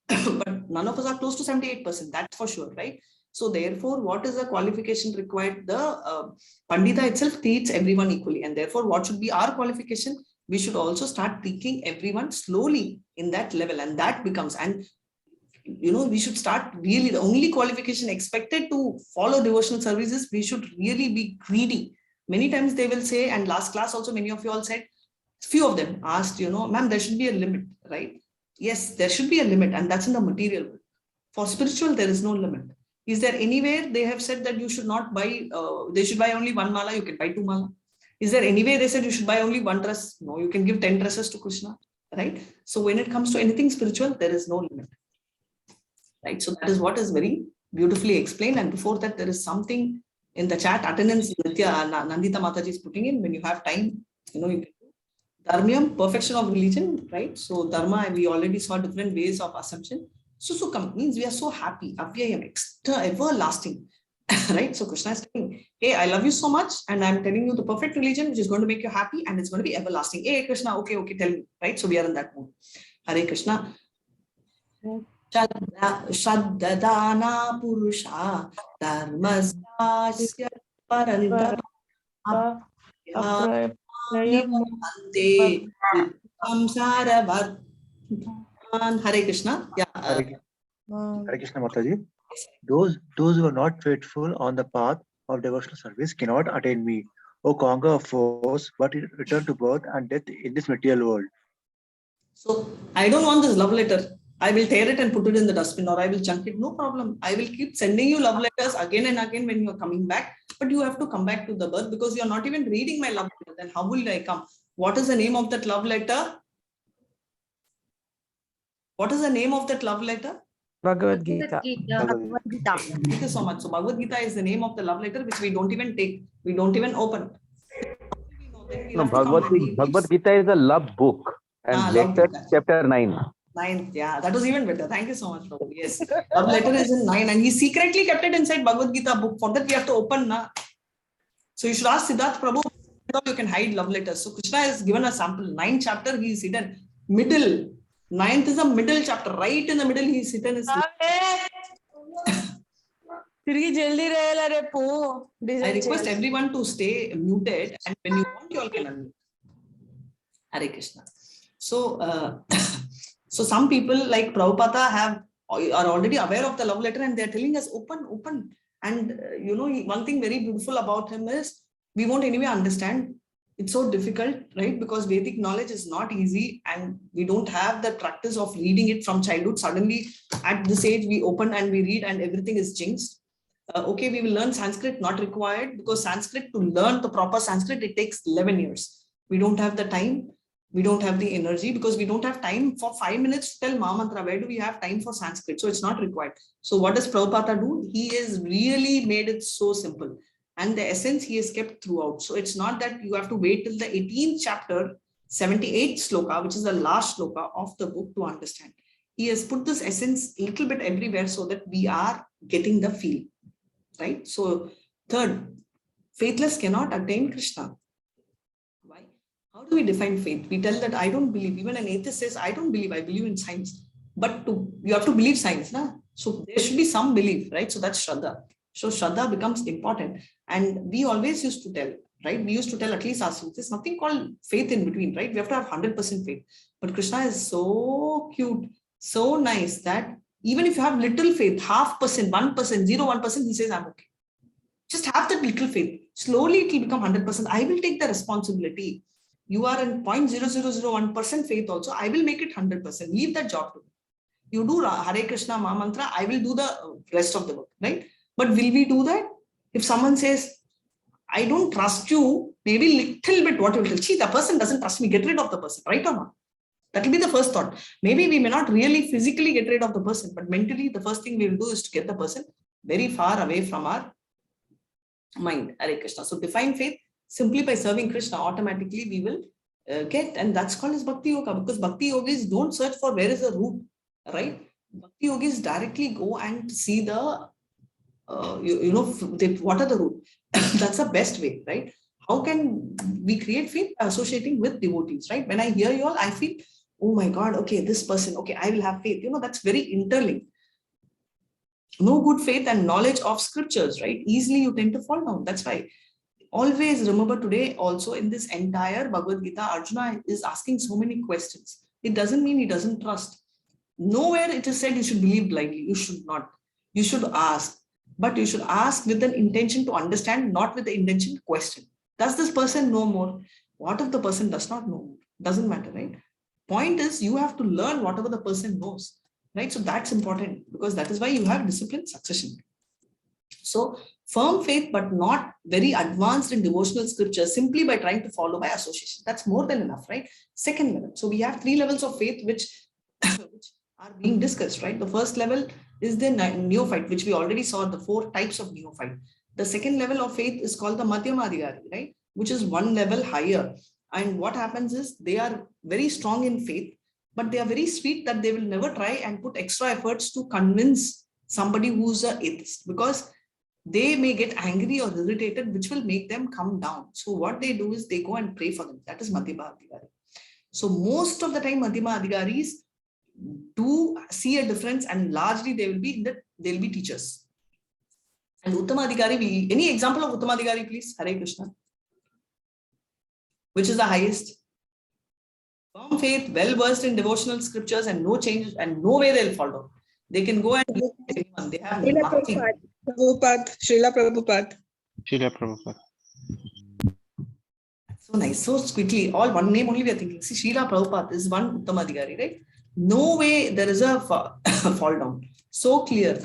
But none of us are close to 78%. That's for sure, right? So therefore, what is the qualification required? The Pandita itself treats everyone equally. And therefore, what should be our qualification? We should also start teaching everyone slowly in that level. And that becomes, and you know, we should start really, the only qualification expected to follow devotional services, we should really be greedy. Many times they will say, and last class also many of you all said, few of them asked, you know, ma'am, there should be a limit, right? Yes, there should be a limit, and that's in the material world. For spiritual, there is no limit. Is there anywhere they have said that you should not buy, they should buy only 1 mala, you can buy 2 mala? Is there anywhere they said you should buy only 1 dress? No, you can give 10 dresses to Krishna, right? So when it comes to anything spiritual, there is no limit, right? So that is what is very beautifully explained. And before that, there is something in the chat, attendance, Nandita Mataji is putting in, when you have time, you know, you can do. Dharmyam, perfection of religion, right? So dharma, we already saw different ways of assumption. Susukam means we are so happy, avyayam, everlasting, right? So Krishna is saying, hey, I love you so much, and I'm telling you the perfect religion, which is going to make you happy, and it's going to be everlasting. Hey, Krishna, okay, tell me, right? So we are in that mood. Hare Krishna. Shaddadana Purusha Dharmasya Paranta Hare Krishna. Yeah. Hare Krishna Mataji. Those who are not faithful on the path of devotional service cannot attain me. O conquer of foes, but return to birth and death in this material world. So I don't want this love letter. I will tear it and put it in the dustbin, or I will chunk it. No problem. I will keep sending you love letters again and again when you are coming back. But you have to come back to the birth, because you are not even reading my love letter. Then how will I come? What is the name of that love letter? What is the name of that love letter? Bhagavad-Gita. Bhagavad-Gita. Thank you so much. So Bhagavad-Gita is the name of the love letter, which we don't even take. We don't even open. No, Bhagavad-Gita is a love book. And love letter book. chapter 9. 9th, yeah, that was even better. Thank you so much, Prabhu. Yes, love letter is in 9, and he secretly kept it inside Bhagavad Gita book. For that, we have to open na. So you should ask Siddharth Prabhu, how you can hide love letters. So Krishna has given a sample. 9th chapter, he is hidden. Middle. 9th is a middle chapter. Right in the middle, he is hidden. I request everyone to stay muted, and when you want, you all can unmute. Hare Krishna. So, so some people like Prabhupada are already aware of the love letter, and they are telling us open. And you know, one thing very beautiful about him is we won't anyway understand. It's so difficult, right? Because Vedic knowledge is not easy, and we don't have the practice of reading it from childhood. Suddenly, at this age, we open and we read, and everything is jinxed. Okay, we will learn Sanskrit, not required, because Sanskrit, to learn the proper Sanskrit, it takes 11 years. We don't have the time. We don't have the energy, because we don't have time for 5 minutes to tell Mahamantra. Where do we have time for Sanskrit? So it's not required. So what does Prabhupada do? He has really made it so simple. And the essence he has kept throughout. So it's not that you have to wait till the 18th chapter, 78th sloka, which is the last sloka of the book, to understand. He has put this essence a little bit everywhere so that we are getting the feel. Right? So third, faithless cannot attain Krishna. Why? How do we define faith? We tell that I don't believe. Even an atheist says, I don't believe, I believe in science. But you have to believe science. Na? So there should be some belief, right? So that's Shraddha. So Shraddha becomes important. And we always used to tell, right? We used to tell, at least ourselves, there's nothing called faith in between, right? We have to have 100% faith. But Krishna is so cute, so nice that even if you have little faith, 0.5%, 1%, 0.1%, he says, I'm okay. Just have that little faith. Slowly it will become 100%. I will take the responsibility. You are in 0.0001% faith also. I will make it 100%. Leave that job to me. You do Hare Krishna Mahamantra, I will do the rest of the work, right? But will we do that? If someone says, I don't trust you, maybe little bit what you will tell. See, the person doesn't trust me. Get rid of the person, right or not? That will be the first thought. Maybe we may not really physically get rid of the person, but mentally, the first thing we will do is to get the person very far away from our mind. Hare Krishna. So define faith simply by serving Krishna. Automatically, we will get, and that's called as Bhakti Yoga, because Bhakti Yogis don't search for where is the root, right? Bhakti Yogis directly go and see the, what are the root? That's the best way, right? How can we create faith? Associating with devotees, right? When I hear you all, I feel, oh my God, okay, this person, okay, I will have faith. That's very interlinked. No good faith and knowledge of scriptures, right? Easily you tend to fall down. That's why always remember today also in this entire Bhagavad Gita, Arjuna is asking so many questions. It doesn't mean he doesn't trust. Nowhere it is said you should believe blindly. You should not. You should ask. But you should ask with an intention to understand, not with the intention to question. Does this person know more? What if the person does not know more? Doesn't matter, right? Point is, you have to learn whatever the person knows, right? So that's important, because that is why you have discipline succession. So firm faith, but not very advanced in devotional scriptures, simply by trying to follow by association. That's more than enough, right? Second level. So we have 3 levels of faith which are being discussed, right? The first level is the neophyte, which we already saw, the 4 types of neophyte. The second level of faith is called the Madhyamadhikari, right? Which is 1 level higher. And what happens is they are very strong in faith, but they are very sweet that they will never try and put extra efforts to convince somebody who's an atheist, because they may get angry or irritated, which will make them come down. So what they do is they go and pray for them. That is Madhyamadhikari. So most of the time, Madhyamadhikaris do see a difference, and largely they will be teachers. And Uttamadhikari, any example of Uttamadhikari, please? Hare Krishna. Which is the highest? Firm faith, well versed in devotional scriptures, and no change, and no way they'll fall down. They can go and do anyone. They have nothing. Srila Prabhupada. So nice. So quickly, all one name only we are thinking. See, Srila Prabhupada is one Uttamadhikari, right? No way there is a fall down. So clear.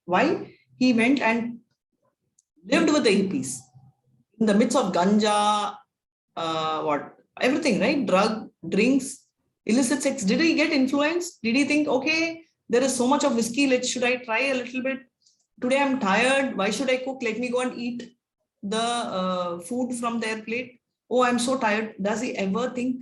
Why? He went and lived with the hippies in the midst of ganja, everything, right? Drug, drinks, illicit sex. Did he get influenced? Did he think, okay, there is so much of whiskey, should I try a little bit? Today I'm tired. Why should I cook? Let me go and eat the food from their plate. Oh, I'm so tired. Does he ever think?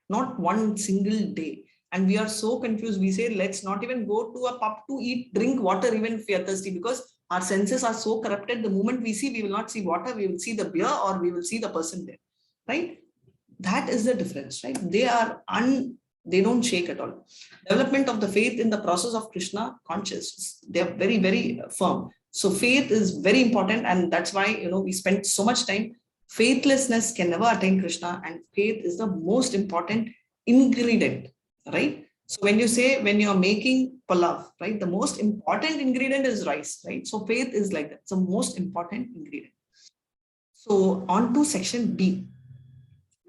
Not one single day. And we are so confused. We say, let's not even go to a pub to eat, drink water, even if we are thirsty, because our senses are so corrupted. The moment we see, we will not see water, we will see the beer or we will see the person there, right? That is the difference, right? They don't shake at all. Development of the faith in the process of Krishna consciousness. They are very, very firm. So faith is very important. And that's why, we spend so much time. Faithlessness can never attain Krishna, and faith is the most important ingredient, right? So when you're making palav, right, the most important ingredient is rice, right? So faith is like that. It's the most important ingredient. So on to section D,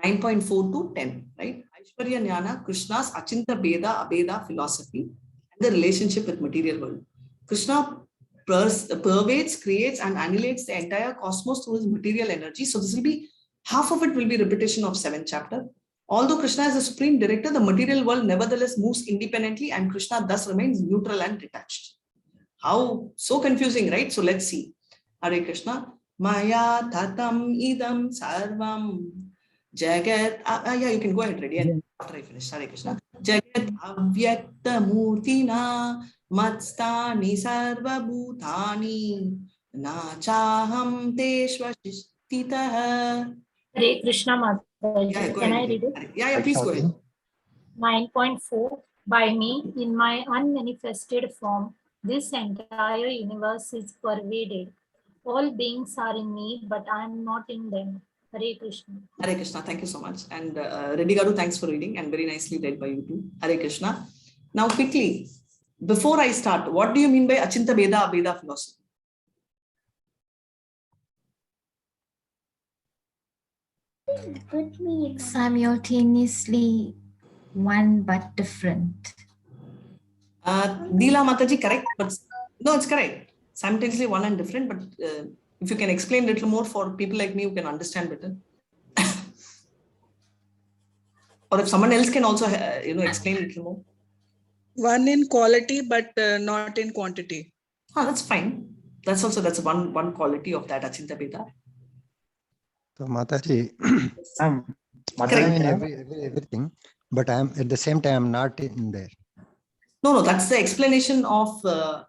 9.4 to 10, right? Aishwarya Jnana, Krishna's Achinta Beda Abeda philosophy and the relationship with material world. Krishna pervades, creates and annihilates the entire cosmos through his material energy. So this will be, half of it will be repetition of 7th chapter. Although Krishna is the supreme director, the material world nevertheless moves independently and Krishna thus remains neutral and detached. How so confusing, right? So let's see. Hare Krishna. Maya tatam idam sarvam jagat. Yeah, you can go ahead, ready. And after I finish, Hare Krishna. Jagat avyakta murtina matstani sarva bhutani na chaham teshvashtitaha. Hare Krishna Mataji. Yeah, Can I read it? Yeah, please go ahead. 9.4. By me, in my unmanifested form, this entire universe is pervaded. All beings are in me, but I am not in them. Hare Krishna. Hare Krishna, thank you so much. And Reddy Garu, thanks for reading and very nicely read by you too. Hare Krishna. Now quickly, before I start, what do you mean by Achinta Beda Abeda philosophy? Simultaneously one but different. Deela Mataji, correct? But no, it's correct. Simultaneously one and different, but if you can explain a little more for people like me who can understand better. Or if someone else can also, explain a little more. One in quality, but not in quantity. That's fine. That's one quality of that Achinta Beda. So Mataji, I'm in everything, but I'm at the same time I'm not in there. No, that's the explanation of the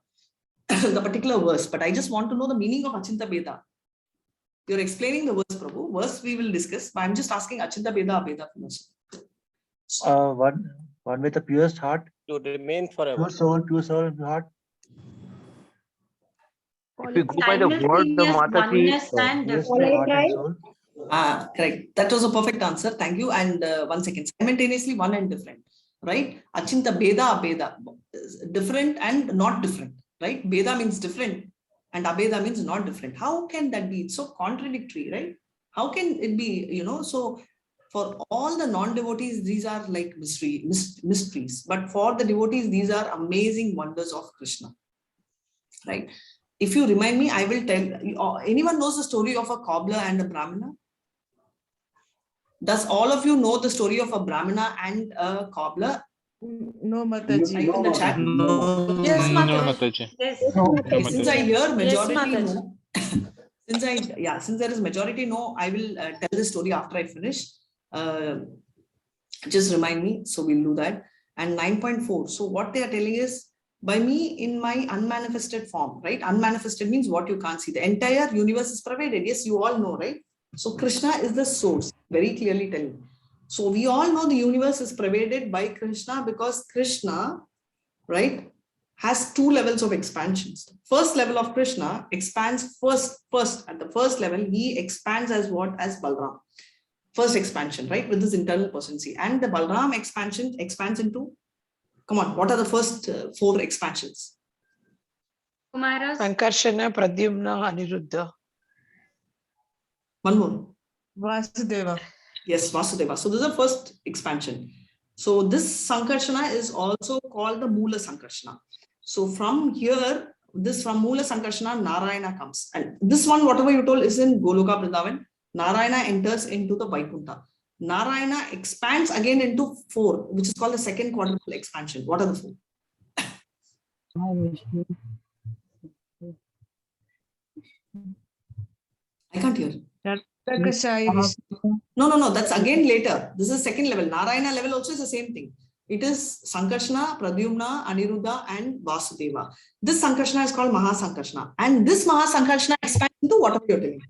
particular verse. But I just want to know the meaning of Achinta Beda. You're explaining the verse, Prabhu. Verse we will discuss, but I'm just asking Achinta Beda Abeda philosophy. One with the purest heart. To remain forever. Pure soul, pure heart. If you go by the word, the Mataji. Correct. That was a perfect answer. Thank you. And 1 second. Simultaneously one and different. Right? Achinta Beda Abeda. Different and not different. Right? Beda means different and Abeda means not different. How can that be? It's so contradictory, right? How can it be, so for all the non-devotees, these are like mysteries. But for the devotees, these are amazing wonders of Krishna. Right? If you remind me, I will tell. Anyone knows the story of a cobbler and a Brahmana? Does all of you know the story of a Brahmana and a cobbler? No, Mataji. In the chat? No. Yes, Mataji. Yes. Okay, since I hear majority yes, no, since there is majority no, I will tell the story after I finish. Just remind me, so we'll do that. And 9.4. So what they are telling is, by me in my unmanifested form, right? Unmanifested means what you can't see. The entire universe is pervaded. Yes, you all know, right? So Krishna is the source, very clearly telling. So we all know the universe is pervaded by Krishna because Krishna, right, has two levels of expansions. First level of Krishna expands first at the first level, he expands as what? As Balram. First expansion, right? With this internal potency. And the Balram expansion expands into, come on, what are the first 4 expansions? Kumara. Sankarshana, Pradyumna, Aniruddha. One more. Vasudeva. Yes, Vasudeva. So this is the first expansion. So this Sankarshana is also called the Moola Sankarshana. So from here, from Moola Sankarshana, Narayana comes. And this one, whatever you told, is in Goloka Vrindavan. Narayana enters into the Vaikuntha. Narayana expands again into 4, which is called the second quadruple expansion. What are the 4? I can't hear. No. That's again later. This is second level. Narayana level also is the same thing. It is Sankarshana, Pradyumna, Aniruddha, and Vasudeva. This Sankarshana is called Mahasankarshana. And this Mahasankarshana expands into whatever you're telling.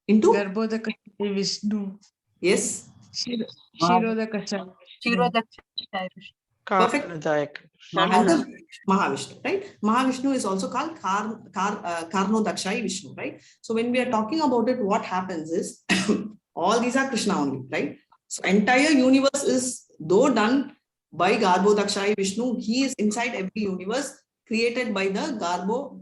Into? Garbhodaka Vishnu. Yes. Shirodaka Perfect. Mahavishnu, right? Mahavishnu is also called Karnodakshai Vishnu, right? So when we are talking about it, what happens is all these are Krishna only, right? So entire universe is, though done by Garbhodakshai Vishnu, he is inside every universe created by the Garbo.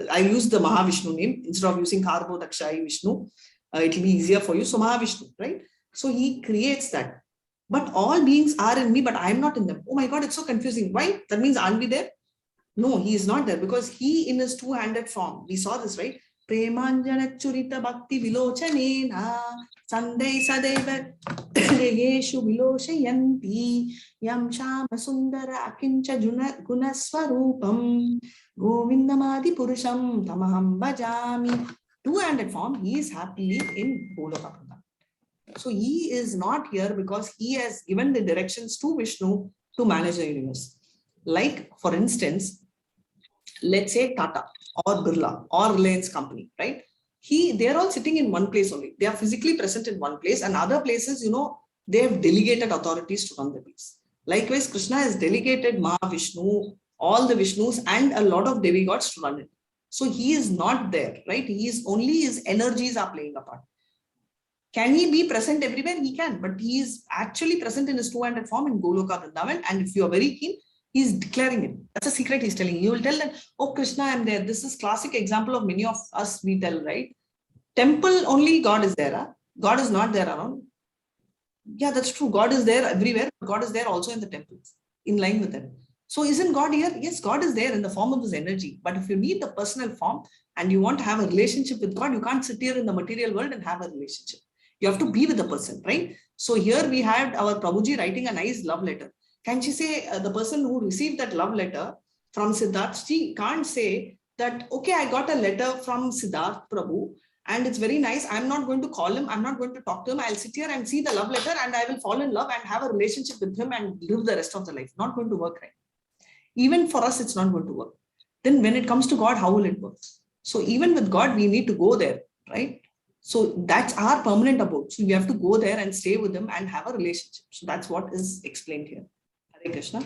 I use the Mahavishnu name instead of using Garbhodakshai Vishnu. It will be easier for you. So Mahavishnu, right? So he creates that. But all beings are in me, but I am not in them. Oh my God, it's so confusing. Why? That means aren't we there? No, he is not there because he in his two-handed form. We saw this, right? Premanjana churita bhakti vilochanena sandai sadeva yeshu viloshayanti yam shama sundara akincha gunaswarupam govindamadi purusham tamaham bhajami. Two-handed form, he is happily in Goloka. So he is not here because he has given the directions to Vishnu to manage the universe. Like, for instance, let's say Tata or Birla or Reliance Company, right? They're all sitting in one place only. They are physically present in one place, and other places, they have delegated authorities to run the place. Likewise, Krishna has delegated Mahavishnu, all the Vishnus, and a lot of demigods to run it. So he is not there, right? Only his energies are playing a part. Can he be present everywhere? He can, but he is actually present in his two-handed form in Goloka Vrindavan. And if you are very keen, he's declaring it. That's a secret he's telling. You will tell that, oh, Krishna, I'm there. This is classic example of many of us we tell, right? Temple only God is there. Huh? God is not there around. Yeah, that's true. God is there everywhere. God is there also in the temples, in line with them. So isn't God here? Yes, God is there in the form of his energy. But if you need the personal form and you want to have a relationship with God, you can't sit here in the material world and have a relationship. You have to be with the person, right? So here we had our Prabhuji writing a nice love letter. Can she say the person who received that love letter from Siddharth, she can't say that, okay, I got a letter from Siddharth Prabhu and it's very nice. I'm not going to call him. I'm not going to talk to him. I'll sit here and see the love letter and I will fall in love and have a relationship with him and live the rest of the life. Not going to work, right? Even for us, it's not going to work. Then when it comes to God, how will it work? So even with God, we need to go there, right? So that's our permanent abode. So we have to go there and stay with them and have a relationship. So that's what is explained here. Hare Krishna.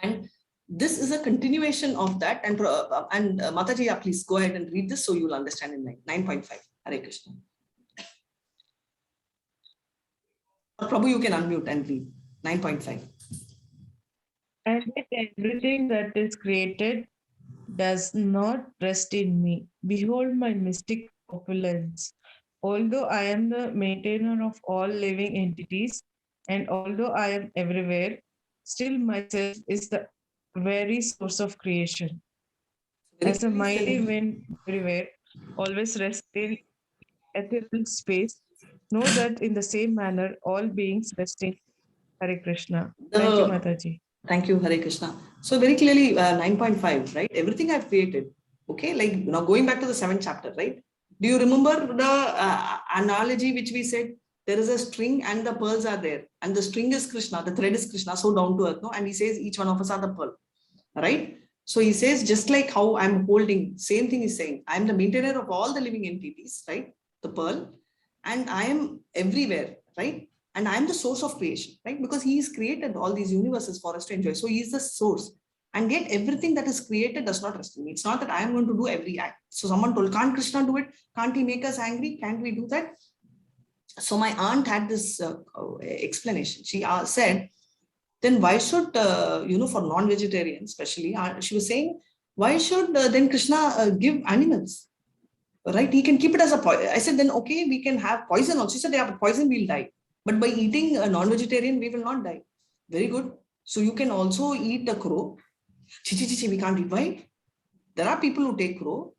And this is a continuation of that. And Mataji, please go ahead and read this so you'll understand in 9.5. Hare Krishna. Prabhu, you can unmute and read 9.5. And everything that is created does not rest in me. Behold my mystic opulence. Although I am the maintainer of all living entities, and although I am everywhere, still myself is the very source of creation. As a mighty wind everywhere, always rest in ethereal space, know that in the same manner, all beings rest in Hare Krishna. Thank you, Mataji. Thank you, Hare Krishna. So very clearly, 9.5, right? Everything I've created. Okay, like now going back to the 7th chapter, right? Do you remember the analogy which we said? There is a string and the pearls are there. And the string is Krishna, the thread is Krishna, so down to earth. No? And he says each one of us are the pearl, right? So he says, just like how I'm holding, same thing he's saying. I'm the maintainer of all the living entities, right? The pearl. And I am everywhere, right? And I'm the source of creation, right? Because he has created all these universes for us to enjoy. So he is the source. And yet everything that is created does not rest in me. It's not that I am going to do every act. So someone told, can't Krishna do it? Can't he make us angry? Can't we do that? So my aunt had this explanation. She said, then why should, for non-vegetarians especially, she was saying, why should then Krishna give animals? Right? He can keep it as a poison. I said, then okay, we can have poison also. She said, yeah, poison we'll die. But by eating a non-vegetarian, we will not die. Very good. So you can also eat a crow. We can't eat. Why? There are people who take crow.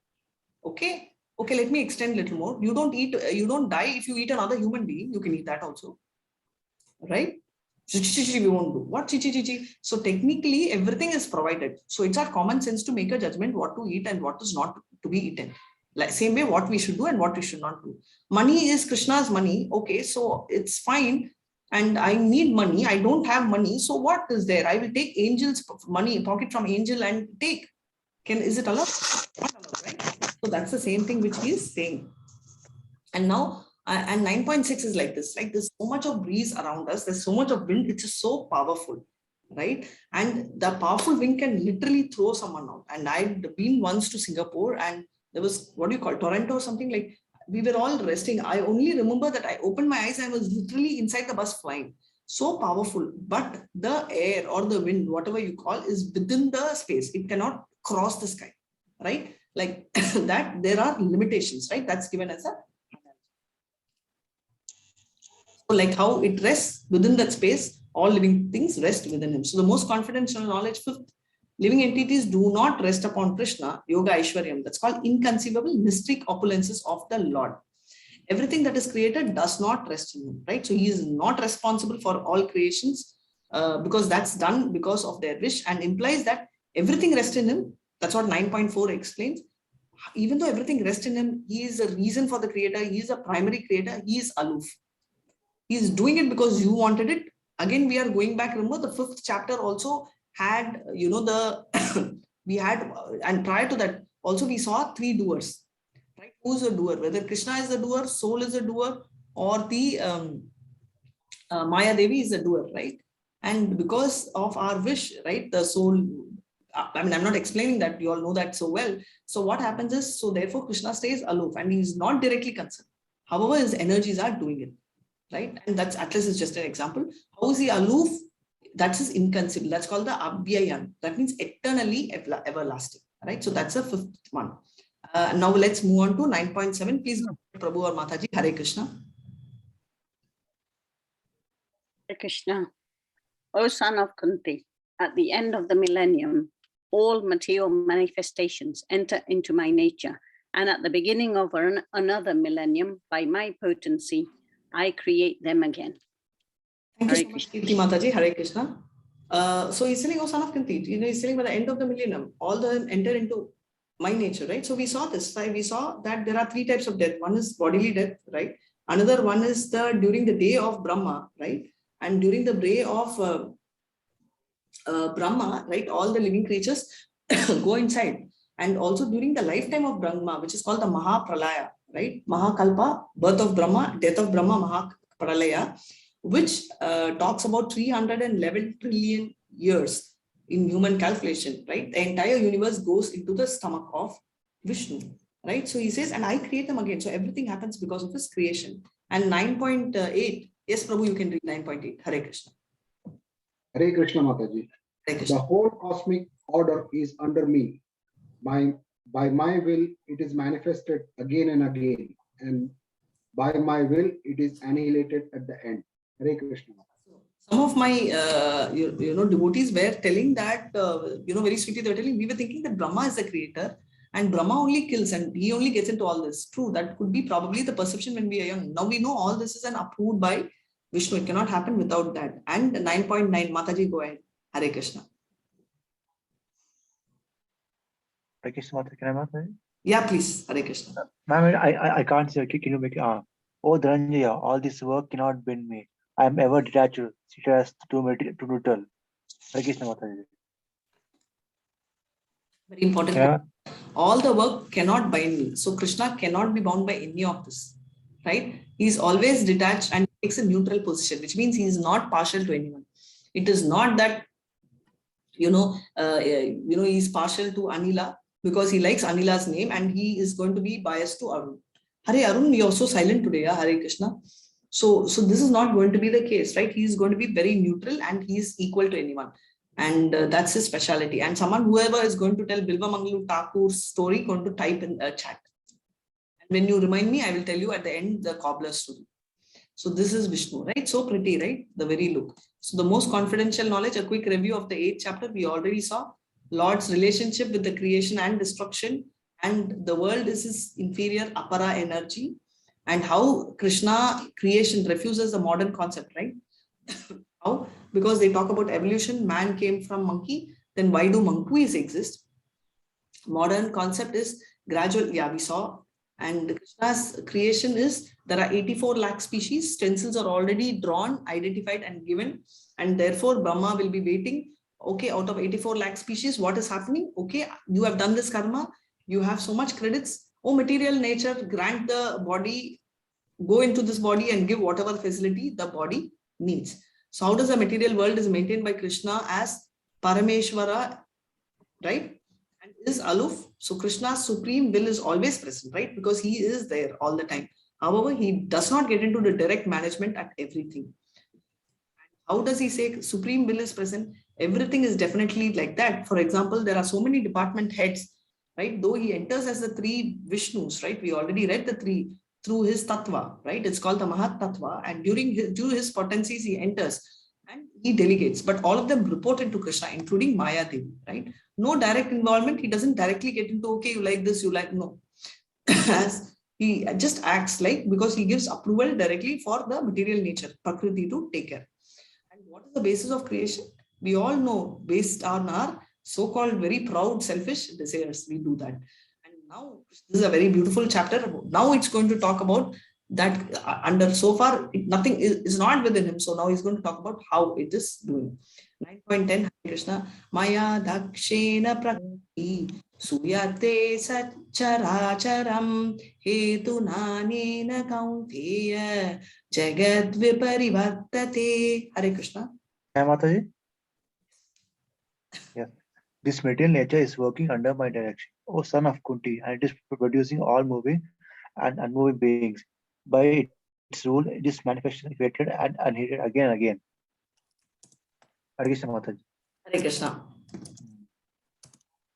Okay. Okay, let me extend a little more. You don't die if you eat another human being. You can eat that also, right? We won't do. What chichi? So technically everything is provided. So it's our common sense to make a judgment what to eat and what is not to be eaten. Like same way what we should do and what we should not do. Money is Krishna's money. Okay, so it's fine. And I need money. I don't have money. So what is there? I will take angel's money, pocket from angel and take. Is it allowed? Not allowed, right? So that's the same thing which he is saying. And now, and 9.6 is like this, like there's so much of breeze around us, there's so much of wind, it's just so powerful, right? And the powerful wind can literally throw someone out. And I'd been once to Singapore, and there was, what do you call, Toronto or something, like we were all resting. I only remember that I opened my eyes and I was literally inside the bus flying. So powerful, but the air or the wind, whatever you call, is within the space. It cannot cross the sky, right? Like that, there are limitations, right? That's given as a like how it rests within that space, all living things rest within him. So the most confidential knowledge, fifth, living entities do not rest upon Krishna, Yoga Aishwaryam. That's called inconceivable mystic opulences of the Lord. Everything that is created does not rest in him, right? So he is not responsible for all creations because that's done because of their wish, and implies that everything rests in him. That's what 9.4 explains. Even though everything rests in him, he is a reason for the creator. He is a primary creator. He is aloof. He's doing it because you wanted it. Again, we are going back. Remember, the 5th chapter also had, you know, we had, and prior to that, also we saw 3 doers, right? Who's a doer? Whether Krishna is a doer, soul is a doer, or the Maya Devi is a doer, right? And because of our wish, right, the soul, I mean, I'm not explaining that, you all know that so well. So what happens is, so therefore Krishna stays aloof and he's not directly concerned. However, his energies are doing it. Right? And that's, Atlas is just an example. How is he aloof? That's his inconceivable. That's called the Abhyayan. That means eternally everlasting. Right? So that's the 5th one. Now let's move on to 9.7. Please, Prabhu or Mataji, Hare Krishna. Hare Krishna. O son of Kunti, at the end of the millennium, all material manifestations enter into my nature. And at the beginning of another millennium, by my potency, I create them again. Thank you so much, Kirti Mataji. Hare Krishna. So he's saying, oh son of Kunti, you know, he's saying by the end of the millennium, all the enter into my nature, right? So we saw this, right? We saw that there are 3 types of death. One is bodily death, right? Another one is during the day of Brahma, right? And during the day of Brahma, right? All the living creatures go inside. And also during the lifetime of Brahma, which is called the Mahapralaya, right? Mahakalpa, birth of Brahma, death of Brahma, Mahapralaya, which talks about 311 trillion years in human calculation, right? The entire universe goes into the stomach of Vishnu, right? So he says, and I create them again. So everything happens because of his creation. And 9.8, yes, Prabhu, you can read 9.8. Hare Krishna. Hare Krishna, Mataji. Hare Krishna. The whole cosmic order is under me. By my will, it is manifested again and again, and by my will, it is annihilated at the end. Hare Krishna. Some of my devotees were telling that very sweetly, they were telling, we were thinking that Brahma is the creator and Brahma only kills and he only gets into all this. True, that could be probably the perception when we are young. Now we know all this is an approved by Vishnu. It cannot happen without that. And 9.9, Mataji, go ahead. Hare Krishna. Hare Krishna, can I answer? Yeah, please. Hare Krishna. Ma'am, I can't say. Can you make it? Oh, Dhananjaya, all this work cannot bend me. I am ever detached. It has to brutal. Hare Krishna, Mataji. Very important. Yeah. All the work cannot bind me. So Krishna cannot be bound by any of this, right? He is always detached and takes a neutral position, which means he is not partial to anyone. It is not that, he is partial to Anila, because he likes Anila's name and he is going to be biased to Arun. Hare Arun, you're so silent today, yeah? Hare Krishna. So this is not going to be the case, right? He is going to be very neutral and he is equal to anyone. And that's his speciality. And whoever is going to tell Bilva Mangalu Thakur's story, going to type in a chat. And when you remind me, I will tell you at the end the cobbler story. So this is Vishnu, right? So pretty, right? The very look. So the most confidential knowledge, a quick review of the 8th chapter, we already saw. Lord's relationship with the creation and destruction, and the world is his inferior apara energy, and how Krishna creation refuses the modern concept, right? How? Because they talk about evolution, man came from monkey, then why do monkeys exist? Modern concept is gradual, yeah, we saw. And Krishna's creation is there are 84 lakh species, stencils are already drawn, identified and given, and therefore Brahma will be waiting. Okay, out of 84 lakh species, what is happening? Okay, you have done this karma, you have so much credits. Oh, material nature, grant the body, go into this body and give whatever facility the body needs. So how does the material world is maintained by Krishna as Parameshvara, right? And is aloof. So Krishna's supreme will is always present, right? Because he is there all the time. However, he does not get into the direct management at everything. How does he say supreme will is present? Everything is definitely like that. For example, there are so many department heads, right? Though he enters as the three Vishnus, right? We already read the three through his tattva, right? It's called the Mahat Tattva. And due to his potencies, he enters and he delegates. But all of them report into Krishna, including Maya Devi, right? No direct involvement. He doesn't directly get into, okay, you like this, you like, no. As he just acts like, because he gives approval directly for the material nature, Prakriti, to take care. And what is the basis of creation? We all know, based on our so-called very proud, selfish desires, we do that. And now this is a very beautiful chapter. Now it's going to talk about that under so far, nothing is not within him. So now he's going to talk about how it is doing. 9.10, Krishna, Maya Dakshena Prakriti Suyate Satcharacharam Hetu Nanena Kaunteya Jagad Viparivartate. Hare Krishna. Hi, Mataji. Yes. This material nature is working under my direction, O son of Kunti, and it is producing all moving and unmoving beings. By its rule, it is manifested, created, and annihilated again and again. Hare Krishna, Mataji. Hare Krishna.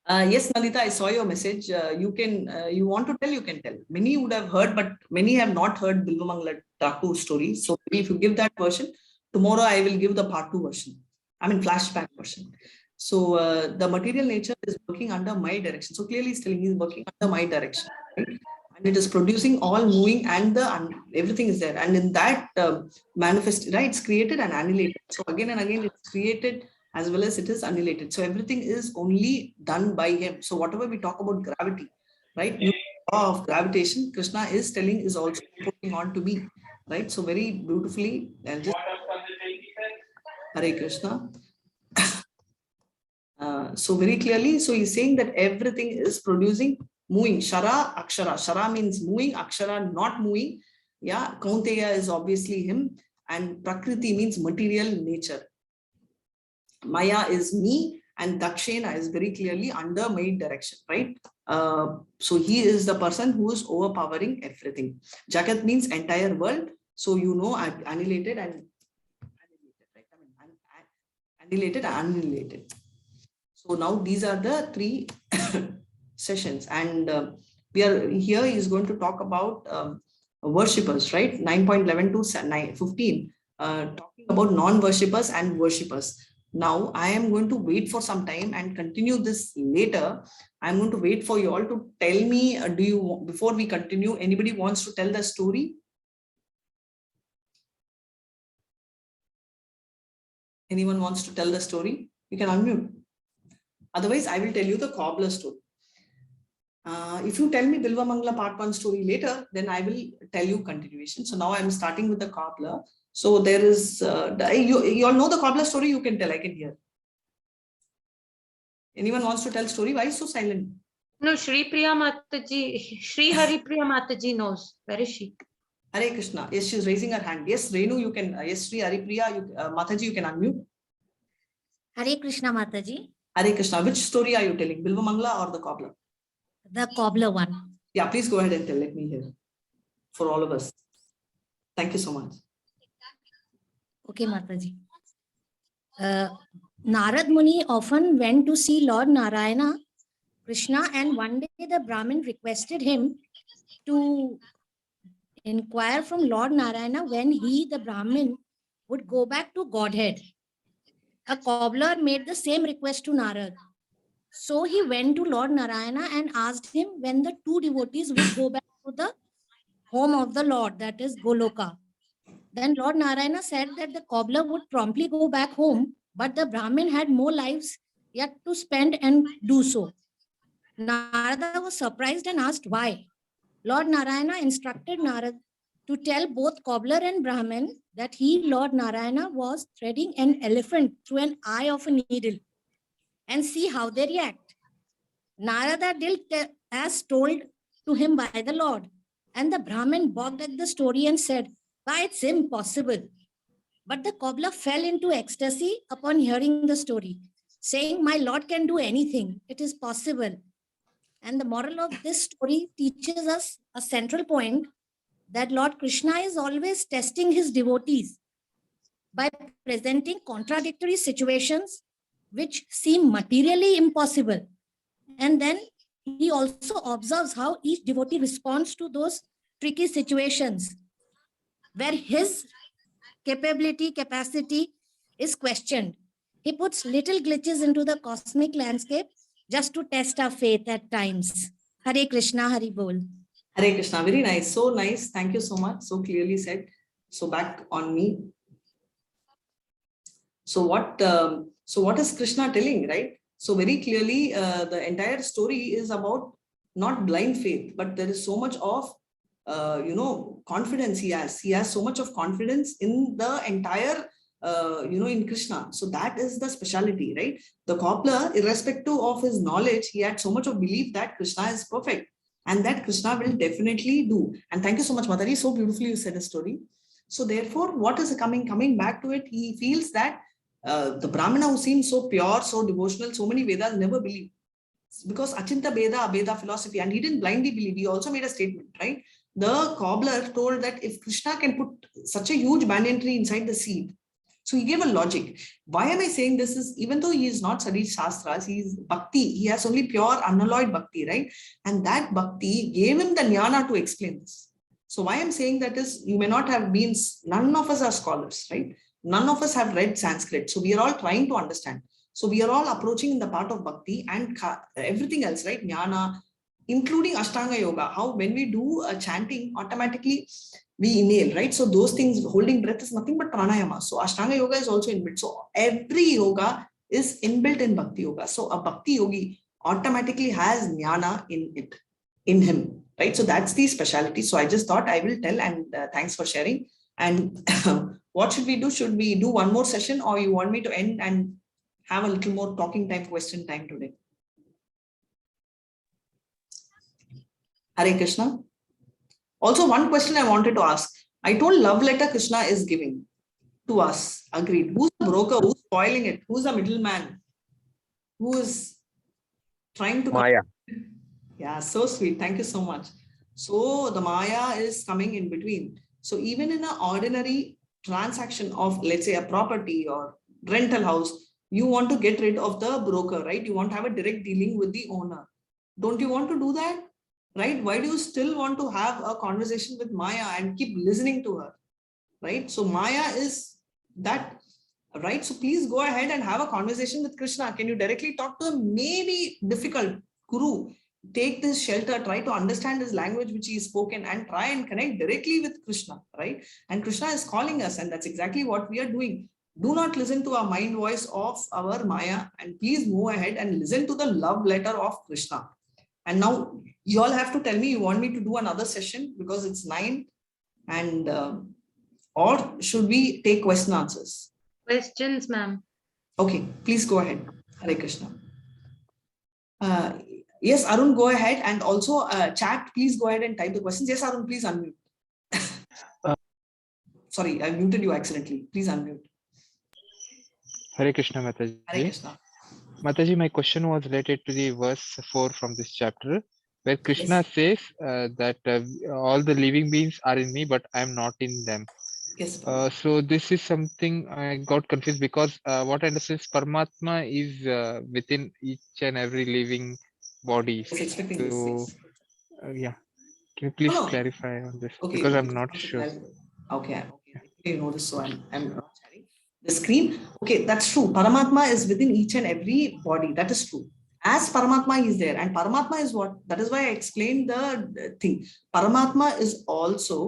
Yes, Nandita, I saw your message. You can, you want to tell, you can tell. Many would have heard, but many have not heard Bilvamangala Thakur story. So maybe if you give that version, tomorrow I will give the part 2 version. I mean, flashback version. So the material nature is working under my direction. So clearly he's telling he's working under my direction, right? And it is producing all moving and everything is there. And in that manifest, right, it's created and annihilated. So again and again, it's created as well as it is annihilated. So everything is only done by him. So whatever we talk about gravity, right? The law of gravitation, Krishna is telling is also putting on to me, right? So very beautifully, I'll just Hare Krishna. So very clearly, so he's saying that everything is producing moving. Shara, Akshara. Shara means moving, Akshara not moving. Yeah, Kaunteya is obviously him, and Prakriti means material nature. Maya is me, and Dakshena is very clearly under my direction, right? So he is the person who is overpowering everything. Jagat means entire world. So you know, annihilated and annihilated, right? I mean, annihilated and annihilated. So now these are the 3 sessions, and we are here. He is going to talk about worshippers, right? 9.11 to 15, talking about non-worshippers and worshippers. Now I am going to wait for some time and continue this later. I'm going to wait for you all to tell me, before we continue, anybody wants to tell the story? Anyone wants to tell the story? You can unmute. Otherwise, I will tell you the cobbler story. If you tell me Bilvamangala part 1 story later, then I will tell you continuation. So now I'm starting with the cobbler. So there is, you all know the cobbler story, you can tell, I can hear. Anyone wants to tell story? Why is so silent? No, Shri Priya Mataji, Shri Hari Priya Mataji knows. Where is she? Hare Krishna. Yes, she's raising her hand. Yes, Renu, you can, yes, Shri Hari Priya, Mataji, you can unmute. Hare Krishna, Mataji. Hare Krishna. Which story are you telling? Bilvamangala or the cobbler? The cobbler one. Yeah, please go ahead and tell. Let me hear. For all of us. Thank you so much. Okay, Mataji. Narad Muni often went to see Lord Narayana, Krishna, and one day the Brahmin requested him to inquire from Lord Narayana when he, the Brahmin, would go back to Godhead. A cobbler made the same request to Narad. So he went to Lord Narayana and asked him when the two devotees would go back to the home of the Lord, that is Goloka. Then Lord Narayana said that the cobbler would promptly go back home, but the Brahmin had more lives yet to spend and do so. Narada was surprised and asked why. Lord Narayana instructed Narada to tell both cobbler and Brahmin that he, Lord Narayana, was threading an elephant through an eye of a needle and see how they react. Narada did as told to him by the Lord, and the Brahmin balked at the story and said, "Why, it's impossible." But the cobbler fell into ecstasy upon hearing the story, saying, "My Lord can do anything. It is possible." And the moral of this story teaches us a central point, that Lord Krishna is always testing his devotees by presenting contradictory situations which seem materially impossible. And then he also observes how each devotee responds to those tricky situations where his capacity is questioned. He puts little glitches into the cosmic landscape just to test our faith at times. Hare Krishna, Hari Bol. Hare Krishna, very nice. So nice. Thank you so much. So clearly said. So back on me. So what is Krishna telling, right? So very clearly, the entire story is about not blind faith, but there is so much of, confidence he has. He has so much of confidence in the entire, in Krishna. So that is the speciality, right? The cobbler, irrespective of his knowledge, he had so much of belief that Krishna is perfect and that Krishna will definitely do. And thank you so much, Mataji. So beautifully you said a story. So therefore, what is coming back to it? He feels that the Brahmana who seems so pure, so devotional, so many Vedas never believe. Because Achinta Beda, Abeda philosophy, and he didn't blindly believe, he also made a statement, right? The cobbler told that if Krishna can put such a huge banyan tree inside the seed, so he gave a logic. Why am I saying this is, even though he is not studied Shastras, he is Bhakti, he has only pure unalloyed Bhakti, right? And that Bhakti gave him the jnana to explain this. So why I'm saying that is, you may not have been, none of us are scholars, right? None of us have read Sanskrit. So we are all trying to understand. So we are all approaching in the part of Bhakti and everything else, right? Jnana, including Ashtanga Yoga, how when we do chanting, automatically we inhale, right? So those things, holding breath is nothing but pranayama. So Ashtanga Yoga is also inbuilt. So every yoga is inbuilt in Bhakti Yoga. So a Bhakti yogi automatically has jnana in it, in him, right? So that's the specialty. So I just thought I will tell, and thanks for sharing. And what should we do? Should we do one more session, or you want me to end and have a little more talking time, question time today? Hare Krishna. Also, one question I wanted to ask. I told love letter Krishna is giving to us. Agreed. Who's the broker? Who's spoiling it? Who's the middleman? Who is trying to... Maya. Yeah, so sweet. Thank you so much. So the Maya is coming in between. So even in an ordinary transaction of, let's say, a property or rental house, you want to get rid of the broker, right? You want to have a direct dealing with the owner. Don't you want to do that? Right? Why do you still want to have a conversation with Maya and keep listening to her? Right? So Maya is that, right? So please go ahead and have a conversation with Krishna. Can you directly talk to him? Maybe difficult. Guru, take this shelter, try to understand his language which he is spoken, and try and connect directly with Krishna, right? And Krishna is calling us, and that's exactly what we are doing. Do not listen to our mind voice of our Maya, and please move ahead and listen to the love letter of Krishna. And now you all have to tell me, you want me to do another session because it's 9, and or should we take question answers? Questions, ma'am. Okay, please go ahead. Hare Krishna. Yes, Arun, go ahead, and also chat, please go ahead and type the questions. Yes, Arun, please unmute. Sorry, I muted you accidentally. Please unmute. Hare Krishna, Mataji. Hare Krishna. Mataji, my question was related to the verse 4 from this chapter, where Krishna says that all the living beings are in me, but I am not in them. Yes. So this is something I got confused, because what I understand is Paramatma is within each and every living body. So yeah, can you please clarify on this? Okay, because I'm not sure. Okay. You know this, so I'm not sharing the screen. Okay, that's true. Paramatma is within each and every body. That is true. As Paramatma is there, and Paramatma is what? That is why I explained the thing. Paramatma is also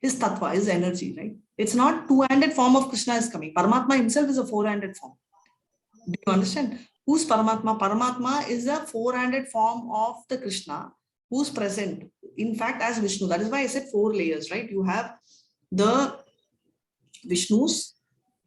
his tattva, his energy, right? It's not two-handed form of Krishna is coming. Paramatma himself is a four-handed form. Do you understand? Who's Paramatma? Paramatma is a four-handed form of the Krishna who's present, in fact, as Vishnu. That is why I said 4 layers, right? You have the Vishnus,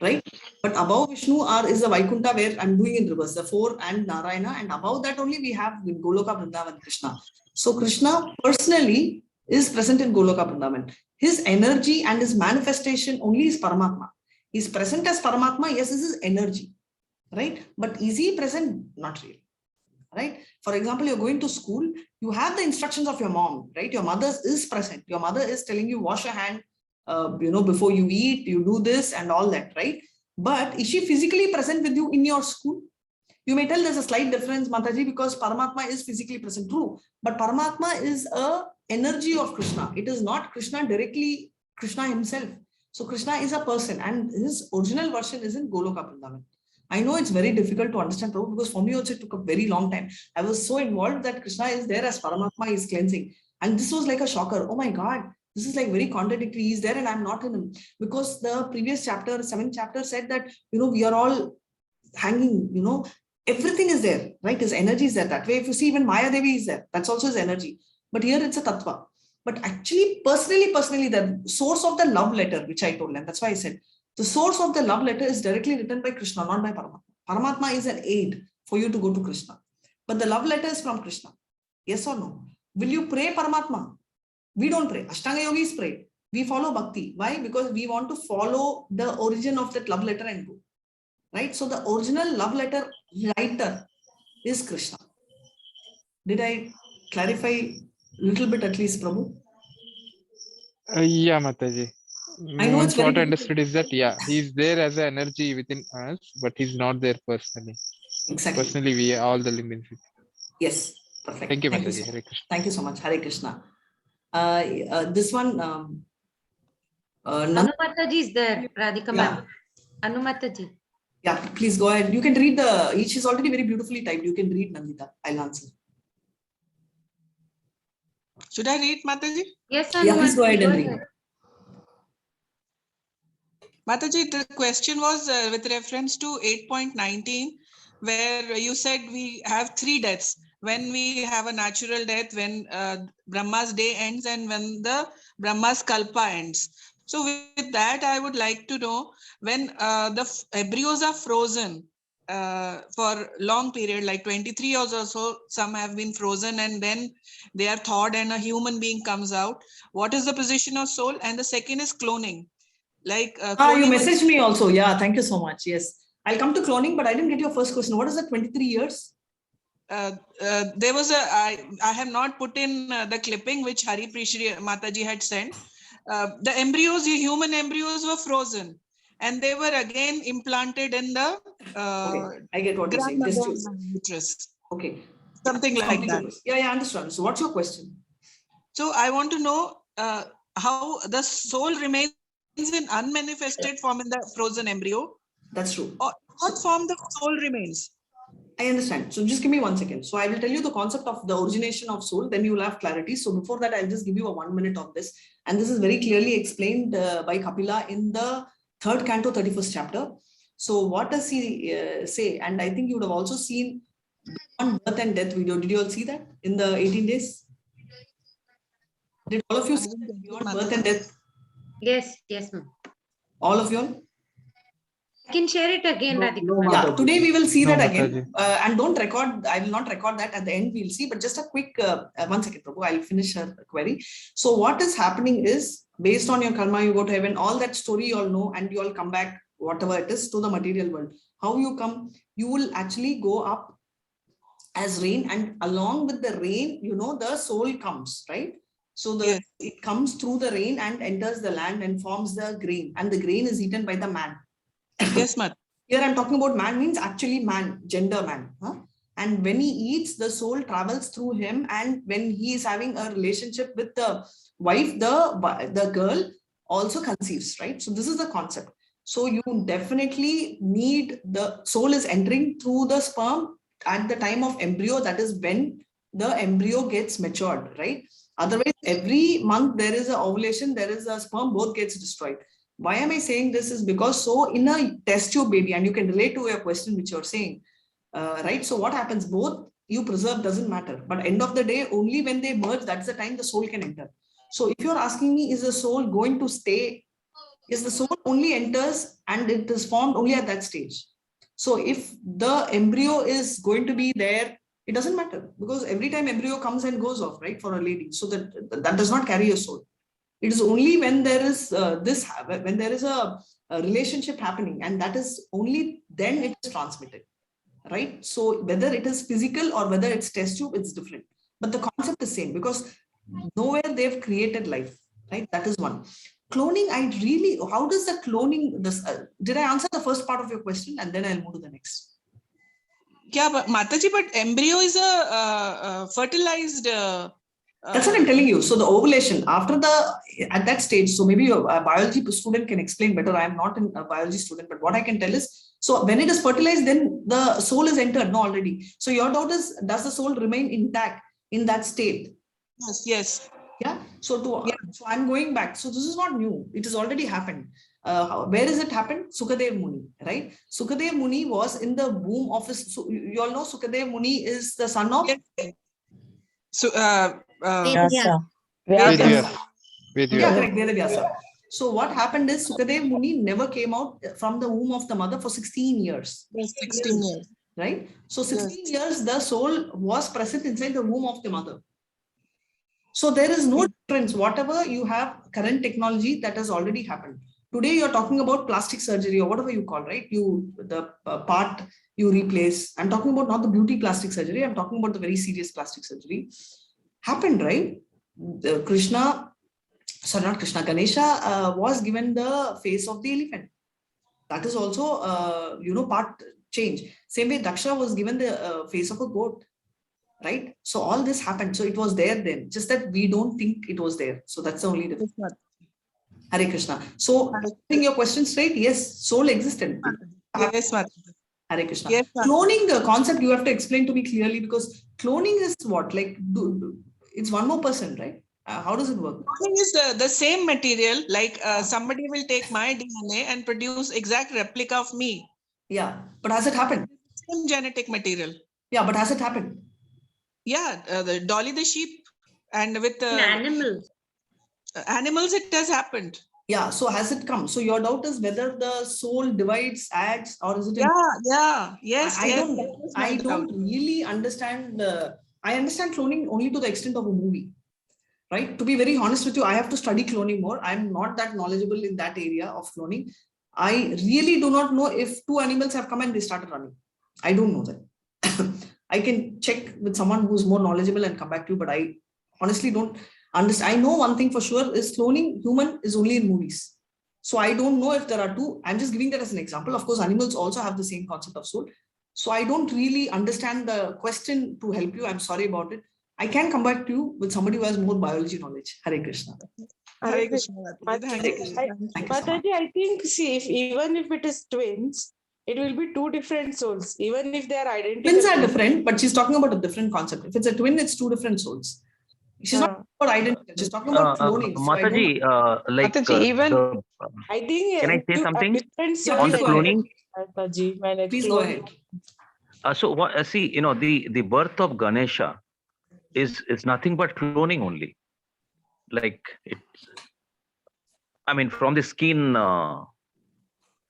right? But above Vishnu is the Vaikuntha, where I'm doing in reverse, the 4 and Narayana, and above that only we have Goloka Vrindavan Krishna. So Krishna personally is present in Goloka Vrindavan. His energy and his manifestation only is Paramatma. He's present as Paramatma, yes, this is energy, right? But is he present? Not really, right? For example, you're going to school, you have the instructions of your mom, right? Your mother is present. Your mother is telling you, wash your hand, before you eat, you do this and all that, right? But is she physically present with you in your school? You may tell there's a slight difference, Mataji, because Paramatma is physically present, true. But Paramatma is a energy of Krishna. It is not Krishna directly, Krishna himself. So Krishna is a person, and his original version is in Goloka Vrindavan. I know it's very difficult to understand, Prabhu, because for me also it took a very long time. I was so involved that Krishna is there as Paramatma is cleansing. And this was like a shocker. Oh my God, this is like very contradictory. He's there and I'm not in him. Because the previous chapter, 7th chapter, said that, we are all hanging, everything is there, right? His energy is there. That way, if you see, even Maya Devi is there. That's also his energy. But here it's a tattva. But actually, personally, the source of the love letter, which I told them, that's why I said, the source of the love letter is directly written by Krishna, not by Paramatma. Paramatma is an aid for you to go to Krishna. But the love letter is from Krishna. Yes or no? Will you pray Paramatma? We don't pray. Ashtanga yogis pray. We follow bhakti. Why? Because we want to follow the origin of that love letter and go. Right? So the original love letter writer is Krishna. Did I clarify a little bit at least, Prabhu? Yeah, Mataji. I know it's What I understood is that, yeah, he's there as an energy within us, but he's not there personally. Exactly. Personally, we are all the limits. Yes, perfect. Thank you, Thank Mataji. you so Hare Krishna. Thank you so much. Hare Krishna. This one, Anumataji is there, Radhika ma'am. Anumataji. Yeah, please go ahead. You can read each is already very beautifully typed. You can read, Nandita. I'll answer. Should I read, Mataji? Yes, Yeah, please go ahead and read. Mataji, the question was with reference to 8.19, where you said we have 3 deaths. When we have a natural death, when Brahma's day ends, and when the Brahma's kalpa ends. So with that, I would like to know, when the embryos are frozen for long period, like 23 years or so, some have been frozen and then they are thawed and a human being comes out. What is the position of soul? And the second is cloning. Like you messaged me also. Yeah, thank you so much. Yes, I'll come to cloning, but I didn't get your first question. What is the 23 years? There was I have not put in the clipping which Hari Prishri Mataji had sent. The embryos, the human embryos were frozen and they were again implanted in the okay, I get what you're saying. Uterus. Okay. Something like that. Yeah, I understand. So what's your question? So I want to know how the soul remains in unmanifested form in the frozen embryo. That's true. Or what form the soul remains? I understand. So just give me 1 second. So I will tell you the concept of the origination of soul, then you will have clarity. So before that, I'll just give you a 1 minute of this. And this is very clearly explained by Kapila in the 3rd canto, 31st chapter. So what does he say? And I think you would have also seen Beyond Birth and Death video. Did you all see that in the 18 days? Did all of you see Beyond Birth and Death? Yes, ma'am. All of you all? I can share it again, Radhika. Yeah, today we will see that again. And don't record, I will not record that at the end, we'll see, but just a quick, 1 second, Prabhu, I'll finish her query. So what is happening is, based on your karma, you go to heaven, all that story you all know, and you all come back, whatever it is, to the material world. How you come? You will actually go up as rain, and along with the rain, the soul comes, right? So it comes through the rain and enters the land and forms the grain, and the grain is eaten by the man. Yes, ma'am. Here I'm talking about man means actually man, gender man. And when he eats, the soul travels through him. And when he is having a relationship with the wife, the girl also conceives, right? So this is the concept. So you definitely need, the soul is entering through the sperm, at the time of embryo, that is when the embryo gets matured, right? Otherwise, every month there is an ovulation, there is a sperm, both gets destroyed. Why am I saying this is because so in a test tube baby, and you can relate to your question which you're saying, right? So what happens, both you preserve doesn't matter, but end of the day, only when they merge, that's the time the soul can enter. So if you're asking me, is the soul going to stay? Is the soul only enters and it is formed only at that stage. So if the embryo is going to be there, it doesn't matter, because every time embryo comes and goes off, right, for a lady. So that does not carry a soul. It is only when there is when there is a relationship happening, and that is only then it is transmitted, right? So whether it is physical or whether it's test tube, it's different. But the concept is same, because nowhere they've created life, right? That is one. Cloning, how does the cloning, did I answer the first part of your question? And then I'll move to the next. Yeah, but Mataji, but embryo is a fertilized. That's what I'm telling you. So the ovulation at that stage, so maybe a biology student can explain better. I'm not a biology student, but what I can tell is, so when it is fertilized, then the soul is entered, no, already. So your doubt is, does the soul remain intact in that state? Yes, yes. Yeah. So I'm going back. So this is not new. It has already happened. Where has it happened? Sukadev Muni, right? Sukadev Muni was in the womb of his. So you all know Sukadev Muni is the son of. So Vyasa. Vyasa. Yeah, correct. Vyasa. So what happened is Sukadev Muni never came out from the womb of the mother for 16 years. Yes, 16 years. Right? So 16 years, the soul was present inside the womb of the mother. So there is no difference. Whatever you have current technology, that has already happened. Today you're talking about plastic surgery or whatever you call, right? The part you replace. I'm talking about not the beauty plastic surgery. I'm talking about the very serious plastic surgery. Happened, right? Ganesha was given the face of the elephant. That is also, part change. Same way Daksha was given the face of a goat. Right? So all this happened. So it was there then, just that we don't think it was there. So that's the only difference. Hare Krishna. So answering your question straight, yes, soul existed. Yes, Hare Krishna. Yes, cloning concept you have to explain to me clearly, because cloning is what? Like, it's one more person, right? How does it work? Cloning is the same material, like somebody will take my DNA and produce exact replica of me. Yeah, but has it happened? Same genetic material. Yeah, but has it happened? Yeah, the Dolly the sheep, and with animals. Animals, it has happened. Yeah, so has it come? So your doubt is whether the soul divides, adds, or is it? Yes. I don't really understand. I understand cloning only to the extent of a movie, right? To be very honest with you, I have to study cloning more. I'm not that knowledgeable in that area of cloning. I really do not know if two animals have come and they started running. I don't know that. I can check with someone who's more knowledgeable and come back to you, but I honestly don't understand. I know one thing for sure is cloning human is only in movies. So I don't know if there are two. I'm just giving that as an example. Of course, animals also have the same concept of soul. So I don't really understand the question to help you. I'm sorry about it. I can come back to you with somebody who has more biology knowledge. Hare Krishna. Hare Krishna. Mataji, I think, see, even if it is twins, it will be two different souls, even if they are identical. Twins are different, but she's talking about a different concept. If it's a twin, it's two different souls. She's not talking about identical. She's talking about cloning. Mataji, I think. Can I say something on the cloning? Mataji, please go ahead. So what? See, the birth of Ganesha is nothing but cloning only. Like from the skin.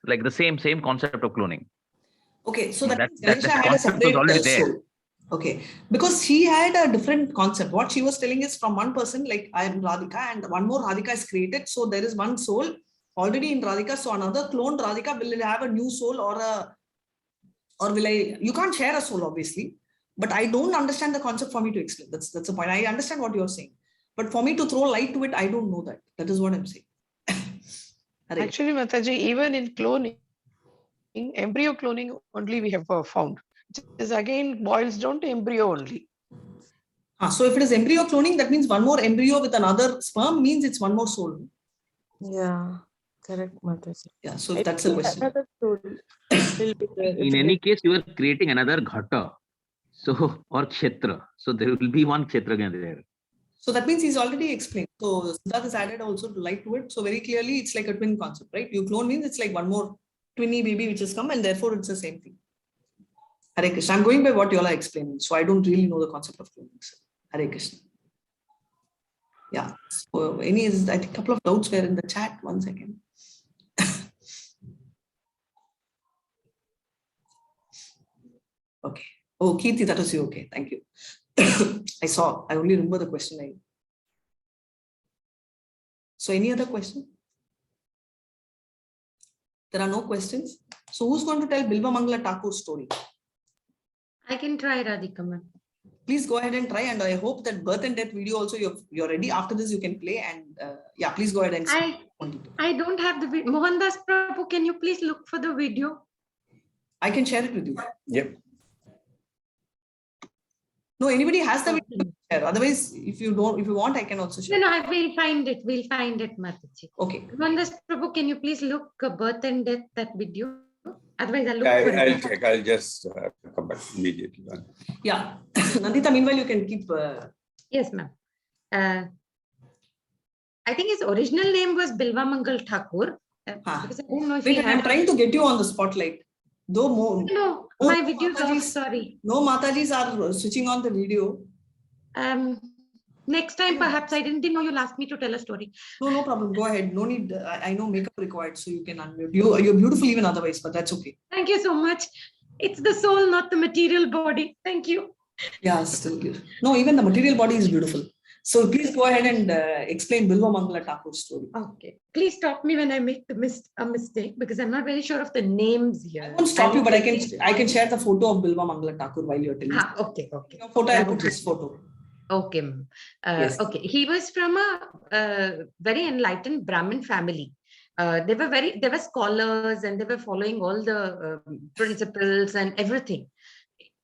Like the same concept of cloning. Okay, so that Ganesha had a separate soul. Okay, because she had a different concept. What she was telling is from one person, like I am Radhika, and one more Radhika is created. So there is one soul already in Radhika. So another clone Radhika will have a new soul you can't share a soul, obviously. But I don't understand the concept for me to explain. That's the point. I understand what you're saying. But for me to throw light to it, I don't know that. That is what I'm saying. Actually, Mataji, even in cloning, embryo cloning only we have found. It is again boils down to embryo only. So if it is embryo cloning, that means one more embryo with another sperm means it's one more soul. Yeah, correct, Mataji. Yeah, so that's the question. In any case, you are creating another ghata. So, or Kshetra. So there will be one Kshetragya there. So that means he's already explained. So Siddhartha has added also to light to it. So very clearly, it's like a twin concept, right? You clone means it's like one more twinny baby which has come, and therefore it's the same thing. Hare Krishna. I'm going by what you all are explaining. So I don't really know the concept of cloning. So Hare Krishna. Yeah. So I think a couple of doubts were in the chat. 1 second. Okay. Oh, Kirti, that was you. Okay. Thank you. I only remember the question line. So any other question? There are no questions. So who's going to tell Bilva Mangala Thakur's story? I can try, Radhika ma'am. Please go ahead and try, and I hope that birth and death video also you're ready. After this you can play, and yeah, please go ahead and I don't have the video. Mohandas Prabhu, can you please look for the video? I can share it with you. Yep. No, anybody has the video share. Otherwise, if you want, I can also share. No, I will find it. We'll find it, Mataji. Okay. Mohandas Prabhu, can you please look birth and death, that video? Otherwise, I'll look Yeah, for it. I'll check. I'll just come back immediately. Yeah. Nandita, meanwhile, you can keep. Yes, ma'am. I think his original name was Bilva Mangal Thakur. Because I don't know if Wait, I'm trying to get you on the spotlight. Though more. No, my video is off, sorry. No Matajis are switching on the video. Next time, perhaps. I didn't know you'll ask me to tell a story. No problem. Go ahead. No need. I know makeup required, so you can unmute. You're beautiful even otherwise, but that's okay. Thank you so much. It's the soul, not the material body. Thank you. Yeah, still good. No, even the material body is beautiful. So please go ahead and explain Bilva Mangala Thakur's story. Okay. Please stop me when I make a mistake, because I'm not very sure of the names here. I won't stop you, but I can share the photo of Bilva Mangala Thakur while you're telling. Okay. Your photo, I'll put his photo. Okay. Yes. Okay. He was from a very enlightened Brahmin family. They were scholars, and they were following all the principles and everything.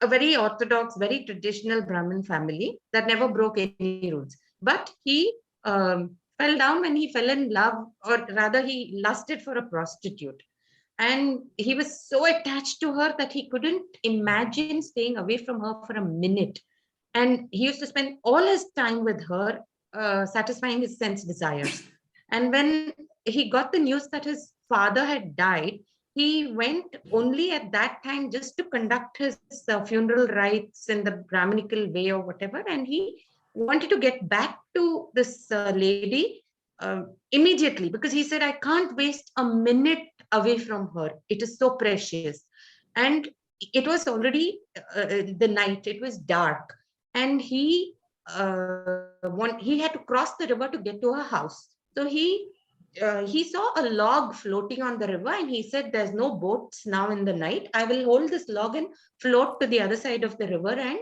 A very orthodox, very traditional Brahmin family that never broke any rules. But he fell down when he fell in love, or rather he lusted for a prostitute. And he was so attached to her that he couldn't imagine staying away from her for a minute. And he used to spend all his time with her, satisfying his sense desires. And when he got the news that his father had died, he went only at that time just to conduct his funeral rites in the Brahminical way or whatever. And he wanted to get back to this lady immediately, because he said, I can't waste a minute away from her. It is so precious. And it was already the night, it was dark. And he had to cross the river to get to her house. So he saw a log floating on the river, and he said, there's no boats now in the night. I will hold this log and float to the other side of the river and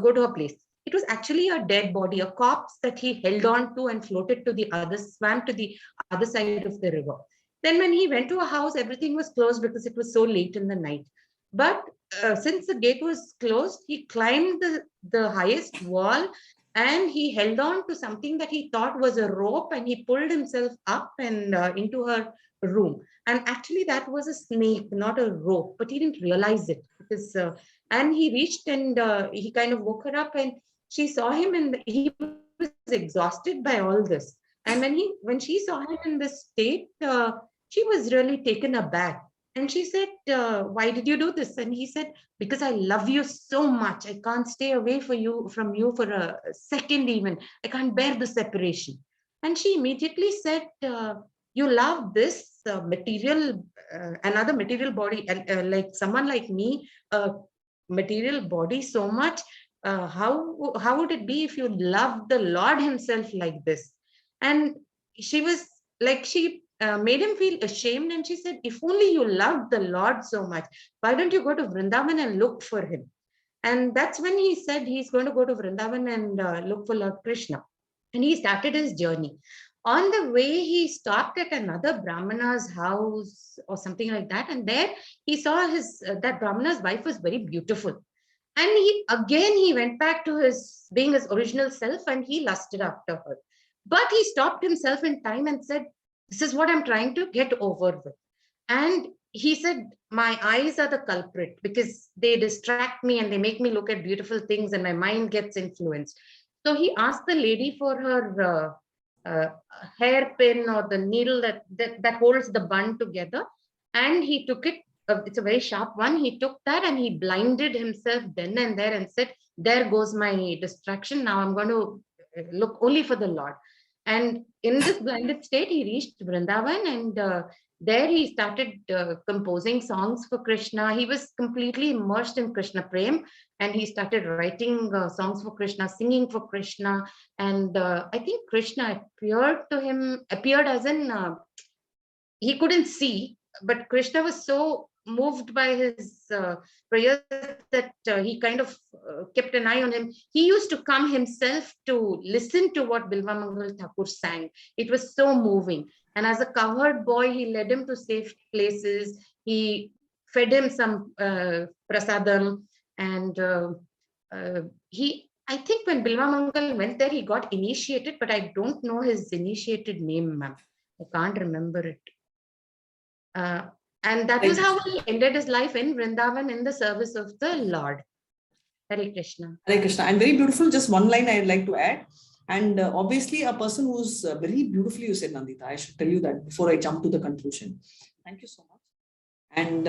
go to a place. It was actually a dead body, a corpse that he held on to and floated to the other, swam to the other side of the river. Then when he went to a house, everything was closed because it was so late in the night. But since the gate was closed, he climbed the highest wall, and he held on to something that he thought was a rope, and he pulled himself up and into her room. And actually that was a snake, not a rope, but he didn't realize it. Because, and he reached and he kind of woke her up, and she saw him, and he was exhausted by all this. And when she saw him in this state, she was really taken aback. And she said, why did you do this? And he said, because I love you so much. I can't stay away from you for a second even. I can't bear the separation. And she immediately said, you love this material, another material body, like someone like me, material body so much. How would it be if you loved the Lord himself like this? And she was like, she made him feel ashamed, and she said, if only you loved the Lord so much, why don't you go to Vrindavan and look for him? And that's when he said he's going to go to Vrindavan and look for Lord Krishna. And he started his journey. On the way, he stopped at another Brahmana's house or something like that. And there he saw that Brahmana's wife was very beautiful. And he went back to being his original self, and he lusted after her. But he stopped himself in time and said, this is what I'm trying to get over with. And he said, my eyes are the culprit because they distract me and they make me look at beautiful things and my mind gets influenced. So he asked the lady for her hairpin or the needle that holds the bun together. And he took it. It's a very sharp one. He took that and he blinded himself then and there and said, there goes my distraction. Now I'm going to look only for the Lord. And in this blinded state, he reached Vrindavan, and there he started composing songs for Krishna. He was completely immersed in Krishna Prem, and he started writing songs for Krishna, singing for Krishna. And I think Krishna appeared as in, he couldn't see, but Krishna was so moved by his prayers that he kind of kept an eye on him. He used to come himself to listen to what Bilva Mangal Thakur sang. It was so moving. And as a cowherd boy, he led him to safe places. He fed him some prasadam. And I think when Bilva Mangal went there, he got initiated, but I don't know his initiated name, ma'am. I can't remember it. And that was how he ended his life in Vrindavan in the service of the Lord. Hare Krishna. Hare Krishna. And very beautiful, just one line I'd like to add. And obviously a person who's very beautifully, you said, Nandita. I should tell you that before I jump to the conclusion. Thank you so much. And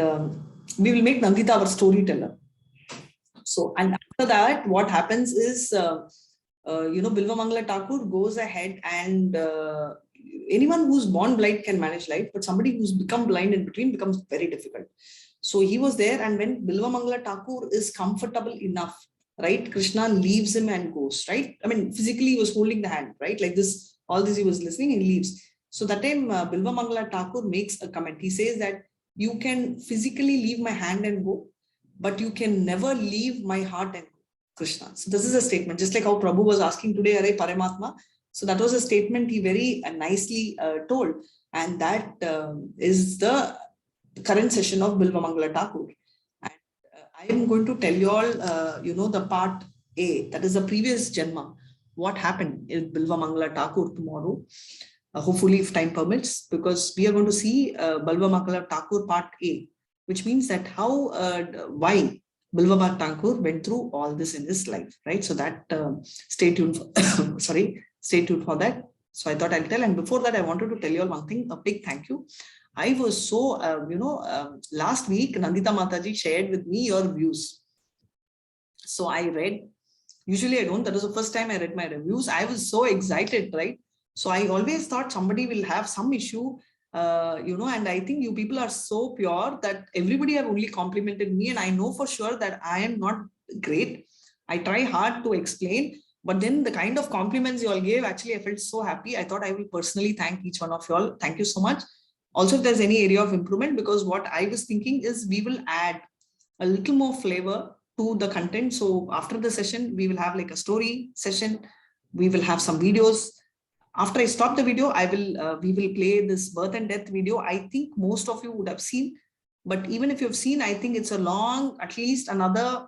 we will make Nandita our storyteller. So, and after that, what happens is, Bilva Mangala Thakur goes ahead and anyone who's born blind can manage life, but somebody who's become blind in between becomes very difficult. So he was there, and when Bilva Mangala Thakur is comfortable enough, right, Krishna leaves him and goes, right? I mean, physically he was holding the hand, right? Like this, all this he was listening and leaves. So that time Bilva Mangala Thakur makes a comment. He says that you can physically leave my hand and go, but you can never leave my heart and go, Krishna. So this is a statement, just like how Prabhu was asking today, Are Paramatma. So that was a statement he very nicely told. And that is the current session of Bilva Mangala Thakur. And I am going to tell you all, the part A, that is the previous Janma, what happened in Bilva Mangala Thakur tomorrow, hopefully if time permits, because we are going to see Bilva Mangala Thakur part A, which means that how, why Bilva Mangala Thakur went through all this in his life, right? So that, stay tuned for, stay tuned for that. So I thought I'll tell. And before that, I wanted to tell you all one thing, a big thank you. I was so, last week, Nandita Mataji shared with me your views. So I read, usually I don't, that was the first time I read my reviews. I was so excited, right? So I always thought somebody will have some issue, and I think you people are so pure that everybody have only complimented me. And I know for sure that I am not great. I try hard to explain. But then the kind of compliments you all gave, actually, I felt so happy. I thought I will personally thank each one of you all. Thank you so much. Also, if there's any area of improvement, because what I was thinking is we will add a little more flavor to the content. So after the session, we will have like a story session. We will have some videos. After I stop the video, we will play this birth and death video. I think most of you would have seen, but even if you've seen, I think it's a long, at least another,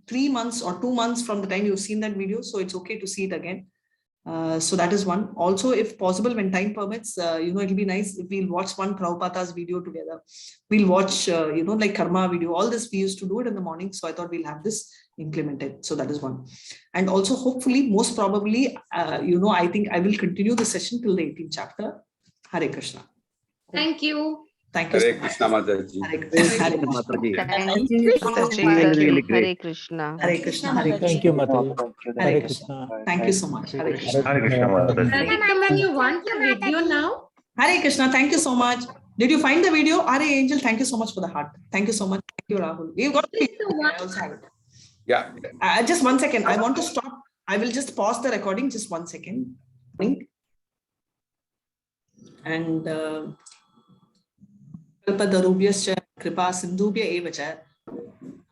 3 months or 2 months from the time you've seen that video. So it's okay to see it again. So that is one. Also, if possible, when time permits, it'll be nice if we'll watch one Prabhupada's video together. We'll watch, like Karma video, all this we used to do it in the morning. So I thought we'll have this implemented. So that is one. And also, hopefully, most probably, I think I will continue the session till the 18th chapter. Hare Krishna. Thank you. Thank you. Hare Krishna, Mataji. Hare Krishna. Thank you, Mataji. Thank you, Really, really great. Hare Krishna. Hare Krishna. Thank you, Mataji. Hare Krishna. Thank you so much. Hare Krishna. Hare Krishna, Mataji. Radhika, you want the video now? Hare Krishna. Thank you so much. Did you find the video? Are Angel, thank you so much for the heart. Thank you so much. Thank you, Rahul. We've got the video. I also have it. Yeah. Just 1 second. I want to stop. I will just pause the recording. Just 1 second. And Kalpatarubhyascha kripa sindhubhya evacha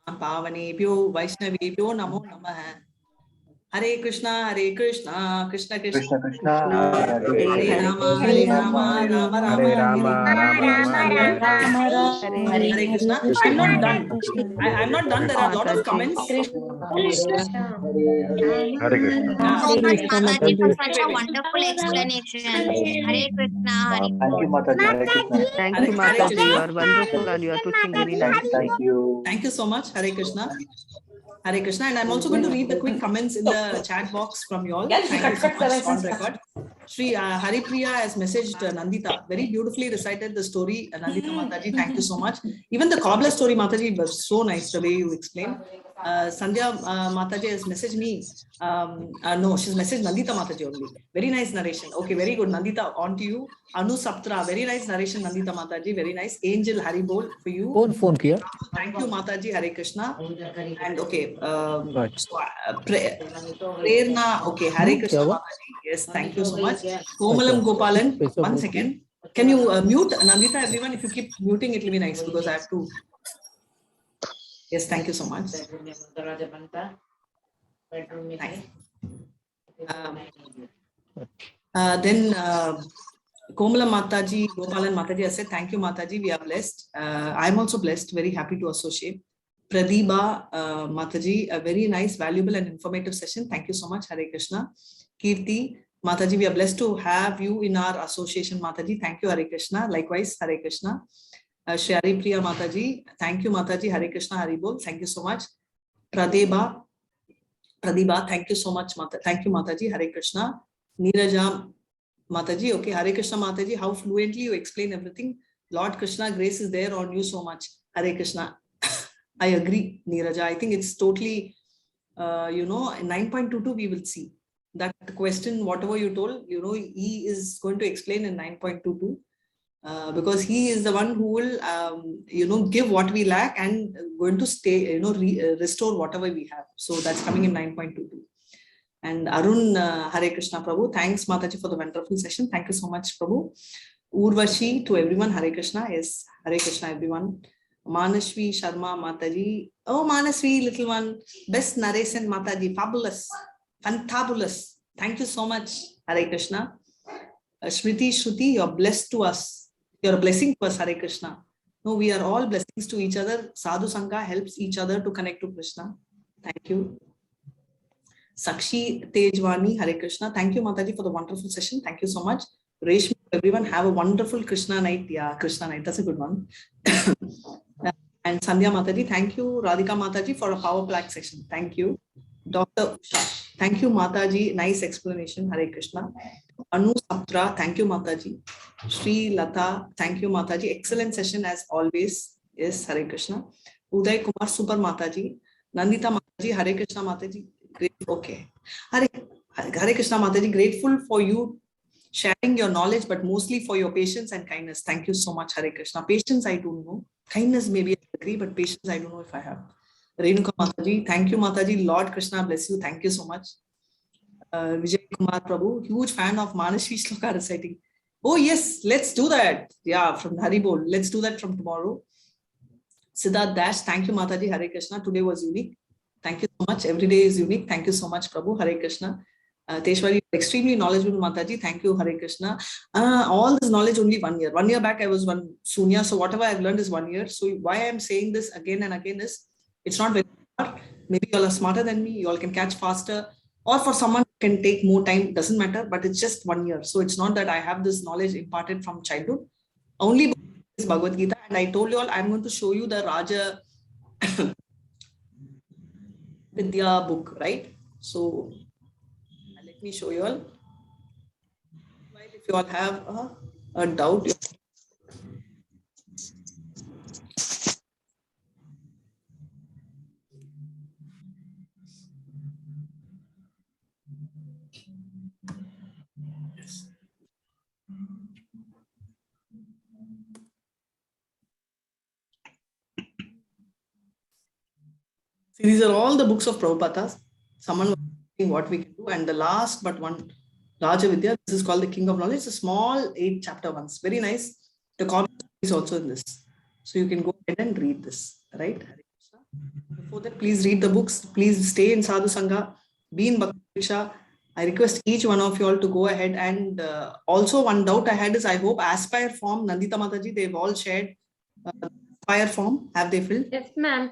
pavanebhyo vaishnavebhyo namo namaha Hare Krishna, Krishna Krishna, Krishna Krishna, Hare Rama, Hare Rama, Rama Rama, Hare Rama, Rama Rama, Hare Krishna. I'm not done. I'm not done. There are a lot of comments. Hare Krishna. So much, Mataji, for such a Wait. wonderful explanation. Hare Krishna, Hare Thank you, Mataji. Hare Krishna. Thank you, Mataji. You are wonderful and you are teaching very nicely. Thank you. Thank you so much. Hare Krishna. Hare Krishna. And I'm also going to read the quick comments in the chat box from you all. Thank you so much on record. Shri Haripriya has messaged Nandita. Very beautifully recited the story. Nandita Mataji, thank you so much. Even the cobbler story, Mataji, was so nice the way you explained. Sandhya Mataji has messaged me. No, she's messaged Nandita Mataji only. Very nice narration. Okay, very good. Nandita, on to you. Anu Saptra, very nice narration, Nandita Mataji. Very nice. Angel Haribol for you. Phone kiya. Thank you, Mataji. Hare Krishna. And okay, Prerna. Okay, Hare Krishna, Mataji. Yes, thank you so much. Komalam Gopalan. 1 second. Can you mute Nandita, everyone? If you keep muting, it will be nice because I have to. Yes, thank you so much. Then Komala Mataji, Gopalan Mataji, I said, thank you, Mataji. We are blessed. I'm also blessed, very happy to associate. Pradibha Mataji, a very nice, valuable and informative session. Thank you so much. Hare Krishna. Kirti Mataji, we are blessed to have you in our association, Mataji. Thank you, Hare Krishna. Likewise, Hare Krishna. Shri Haripriya Mataji, thank you, Mataji. Hare Krishna, Haribol. Thank you so much. Pradibha, thank you so much, Mata. Thank you, Mataji. Hare Krishna. Neeraja Mataji, okay. Hare Krishna, Mataji. How fluently you explain everything. Lord Krishna, grace is there on you so much. Hare Krishna. I agree, Neeraja. I think it's totally, in 9.22 we will see. That question, whatever you told, he is going to explain in 9.22. Because he is the one who will, give what we lack and going to stay, restore whatever we have. So that's coming in 9.22. And Arun, Hare Krishna Prabhu, thanks Mataji for the wonderful session. Thank you so much, Prabhu. Urvashi, to everyone, Hare Krishna. Yes, Hare Krishna, everyone. Manashvi Sharma Mataji. Oh, Manashvi, little one. Best narration, Mataji. Fabulous. Fantabulous. Thank you so much, Hare Krishna. Smriti Shruti, you're blessed to us. You're a blessing to us, Hare Krishna. No, we are all blessings to each other. Sadhu Sangha helps each other to connect to Krishna. Thank you. Sakshi Tejwani, Hare Krishna. Thank you, Mataji, for the wonderful session. Thank you so much. Reshmi, everyone, have a wonderful Krishna night. Yeah, Krishna night. That's a good one. And Sandhya Mataji, thank you. Radhika Mataji for a power pack session. Thank you. Dr. Usha, thank you, Mataji. Nice explanation. Hare Krishna. Anu Saptra, thank you, Mataji. Sri Lata, thank you, Mataji. Excellent session as always. Yes, Hare Krishna. Uday Kumar, super Mataji. Nandita Mataji, Hare Krishna Mataji. Great. Okay. Hare Krishna Mataji, grateful for you sharing your knowledge, but mostly for your patience and kindness. Thank you so much, Hare Krishna. Patience, I don't know. Kindness, maybe I agree, but patience, I don't know if I have. Renuka Mataji, thank you, Mataji. Lord Krishna bless you. Thank you so much. Vijay Kumar Prabhu, huge fan of Manashvi Shloka reciting. Oh yes, let's do that. Yeah, from Haribol. Let's do that from tomorrow. Siddharth Dash, thank you, Mataji. Hare Krishna. Today was unique. Thank you so much. Every day is unique. Thank you so much, Prabhu. Hare Krishna. Teshwari, extremely knowledgeable, Mataji. Thank you, Hare Krishna. All this knowledge only 1 year. 1 year back, I was one Sunya. So whatever I've learned is 1 year. So why I'm saying this again and again is, it's not very hard. Maybe you all are smarter than me. You all can catch faster. Or for someone who can take more time, doesn't matter. But it's just 1 year. So it's not that I have this knowledge imparted from childhood. Only is Bhagavad-Gita. And I told you all, I'm going to show you the RÄJA-VIDYÄ book, right? So let me show you all. If you all have a doubt, see, these are all the books of Prabhupada's. Someone was saying what we can do. And the last but one, RÄJA-VIDYÄ, this is called the King of Knowledge. It's a small 8-chapter ones. Very nice. The copy is also in this. So you can go ahead and read this, right? Before that, please read the books. Please stay in Sadhu Sangha. be in Bhakti Diksha. I request each one of you all to go ahead. And also one doubt I had is, I hope Aspire form, Nandita Mataji, they've all shared Aspire form. Have they filled? Yes, ma'am.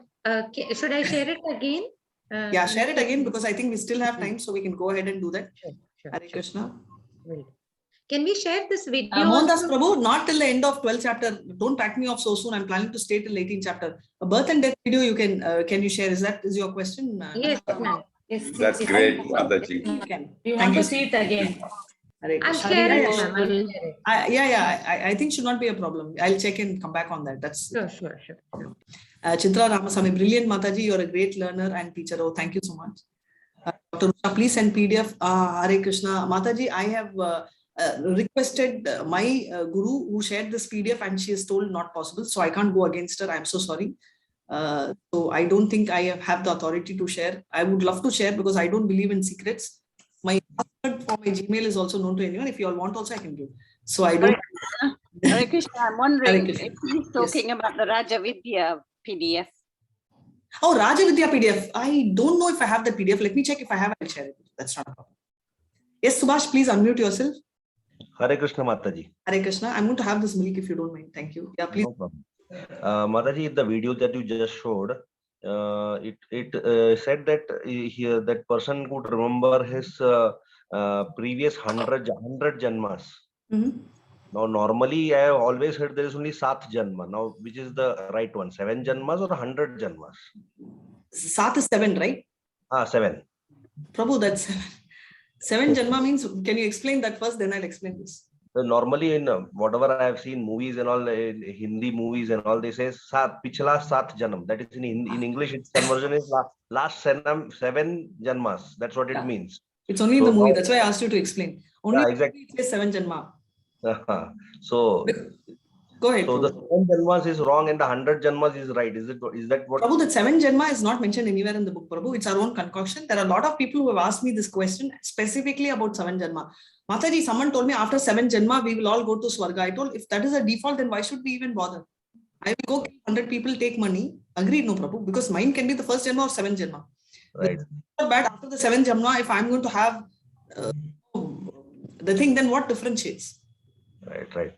Should I share it again? Yeah, share it again, because I think we still have time, so we can go ahead and do that. Sure, Hare Krishna. Can we share this video? Mohandas Prabhu, not till the end of 12th chapter. Don't pack me off so soon. I'm planning to stay till 18th chapter. A birth and death video you can you share? Is your question? Yes, ma'am. Yes, That's great, Mataji. You can. We want to see it again. I'll share it, ma'am. I think should not be a problem. I'll check and come back on that. That's sure. Chitra Ramasamy, brilliant Mataji. You're a great learner and teacher. Oh, thank you so much. Dr. Usha, please send PDF. Hare Krishna. Mataji, I have requested my guru who shared this PDF, and she is told not possible. So I can't go against her. I'm so sorry. So I don't think I have the authority to share. I would love to share because I don't believe in secrets. My password for my Gmail is also known to anyone. If you all want also, I can give. So I don't. Hare Krishna, I'm wondering Krishna. if he's talking about the RÄJA-VIDYÄ PDF. Oh, RÄJA-VIDYÄ PDF. I don't know if I have the PDF. Let me check. If I have, I'll share it. That's not a problem. Yes, Subhash, please unmute yourself. Hare Krishna, Mataji. Hare Krishna. I'm going to have this milk if you don't mind. Thank you. Yeah, please. No problem. Mataji, the video that you just showed, it said that here that person could remember his previous 100 janmas. Now, normally I have always heard there is only 7 janma. Now, which is the right one? 7 janmas or 100 janmas? 7 is 7, right? 7. Prabhu, that's 7. 7 janma means, can you explain that first? Then I'll explain this. Normally in whatever I have seen movies and all, in Hindi movies and all, they say pichla 7 janam. That is in English, its conversion is last 7 janmas. That's what it means. It's only in the movie. That's why I asked you to explain. Only exactly. It says 7 janma. So go ahead. So the 7 janmas is wrong and the 100 janmas is right. Is that what? Prabhu, that 7 janma is not mentioned anywhere in the book, Prabhu. It's our own concoction. There are a lot of people who have asked me this question specifically about 7 janma. Mataji, someone told me after 7 janma, we will all go to Swarga. I told, if that is a default, then why should we even bother? I will go kill 100 people, take money. Agreed, no, Prabhu, because mine can be the first janma or 7 janma. Right. But after the 7 janma, if I'm going to have the thing, then what differentiates? Right.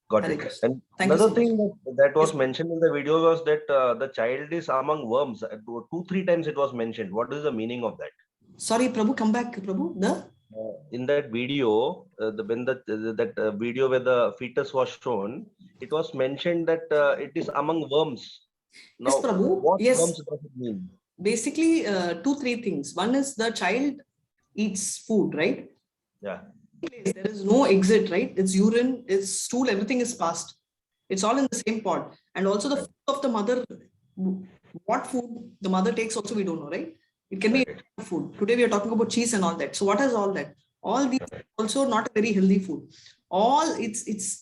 Got it. And another thing that was mentioned in the video was that the child is among worms. 2-3 times it was mentioned. What is the meaning of that? Sorry, Prabhu, come back, Prabhu. In that video, that video where the fetus was shown, it was mentioned that it is among worms. Now, yes, Prabhu. What worms does it mean? Basically, 2-3 things. One is the child eats food, right? Yeah. There is no exit, right? It's urine, it's stool, everything is passed. It's all in the same pot. And also the food of the mother, what food the mother takes also we don't know, right? It can be food. Today we are talking about cheese and all that. So what is all that? All these also not a very healthy food.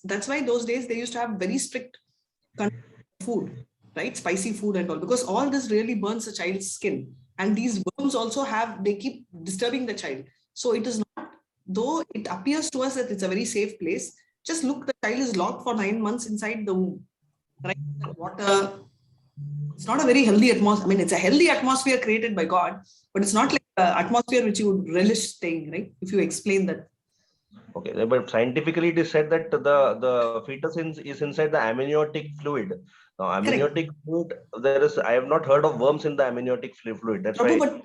That's why those days they used to have very strict food, right? Spicy food and all, because all this really burns the child's skin. And these worms also they keep disturbing the child. So it is not, though it appears to us that it's a very safe place, just look, the child is locked for 9 months inside the womb, right? Water. It's not a very healthy atmosphere. I mean, it's a healthy atmosphere created by God, but it's not like an atmosphere which you would relish staying, right? If you explain that. Okay, but scientifically it is said that the fetus is inside the amniotic fluid. Now, amniotic fluid, I have not heard of worms in the amniotic fluid. That's Prabhu, why. but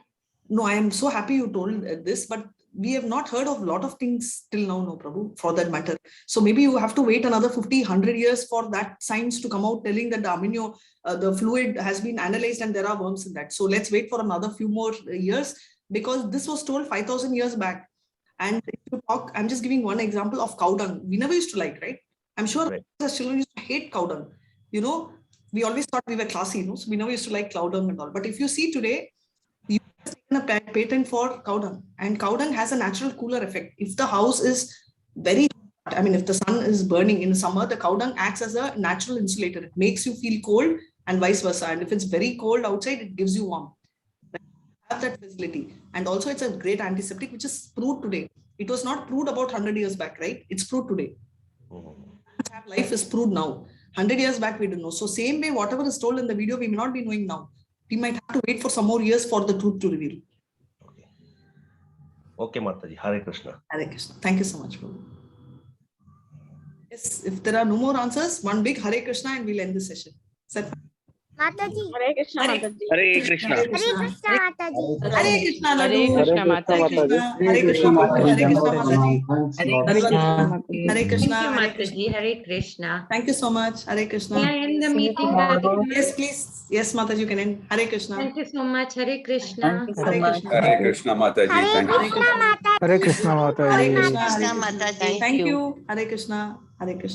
no, I am so happy you told this, but we have not heard of a lot of things till now, no, Prabhu, for that matter. So maybe you have to wait another 50, 100 years for that science to come out telling that the fluid has been analyzed and there are worms in that. So let's wait for another few more years, because this was told 5,000 years back. And if you talk, I'm just giving one example of cow dung. We never used to like, right? I'm sure as children used to hate cow dung. You know, we always thought we were classy, you know, so we never used to like cow dung and all. But if you see today, you have taken a patent for cow dung, and cow dung has a natural cooler effect. If the house is very hot, I mean, if the sun is burning in summer, the cow dung acts as a natural insulator. It makes you feel cold and vice versa. And if it's very cold outside, it gives you warmth. Have that facility. And also it's a great antiseptic, which is proved today. It was not proved about 100 years back, right? It's proved today. Life is proved now. 100 years back, we didn't know. So same way, whatever is told in the video, we may not be knowing now. We might have to wait for some more years for the truth to reveal. Okay, Mataji. Hare Krishna. Hare Krishna. Thank you so much, Prabhu. Yes, if there are no more answers, one big Hare Krishna and we'll end the session. Set. Mataji. Hare Krishna, Mataji. Hare Krishna. Hare Krishna, Mataji. Hare Krishna, Hare Laddu. Krishna, Mataji. Hare Krishna, Prabhu. Hare Krishna, Mataji. Hare Krishna. Hare Thank Krishna. you, Hare Krishna. Mataji. Hare Krishna. Thank you so much. Hare Krishna. May I end the meeting, Radhika? Yes, please. Yes, Mataji, you can end. Hare Krishna. Thank you so much. Hare Krishna. Hare Krishna. Hare Krishna Mataji. Thank you. Krishna, Mataji. Hare Krishna, Hare Mataji. Krishna. Krishna, Mataji. Thank you. Hare Krishna. Hare Krishna.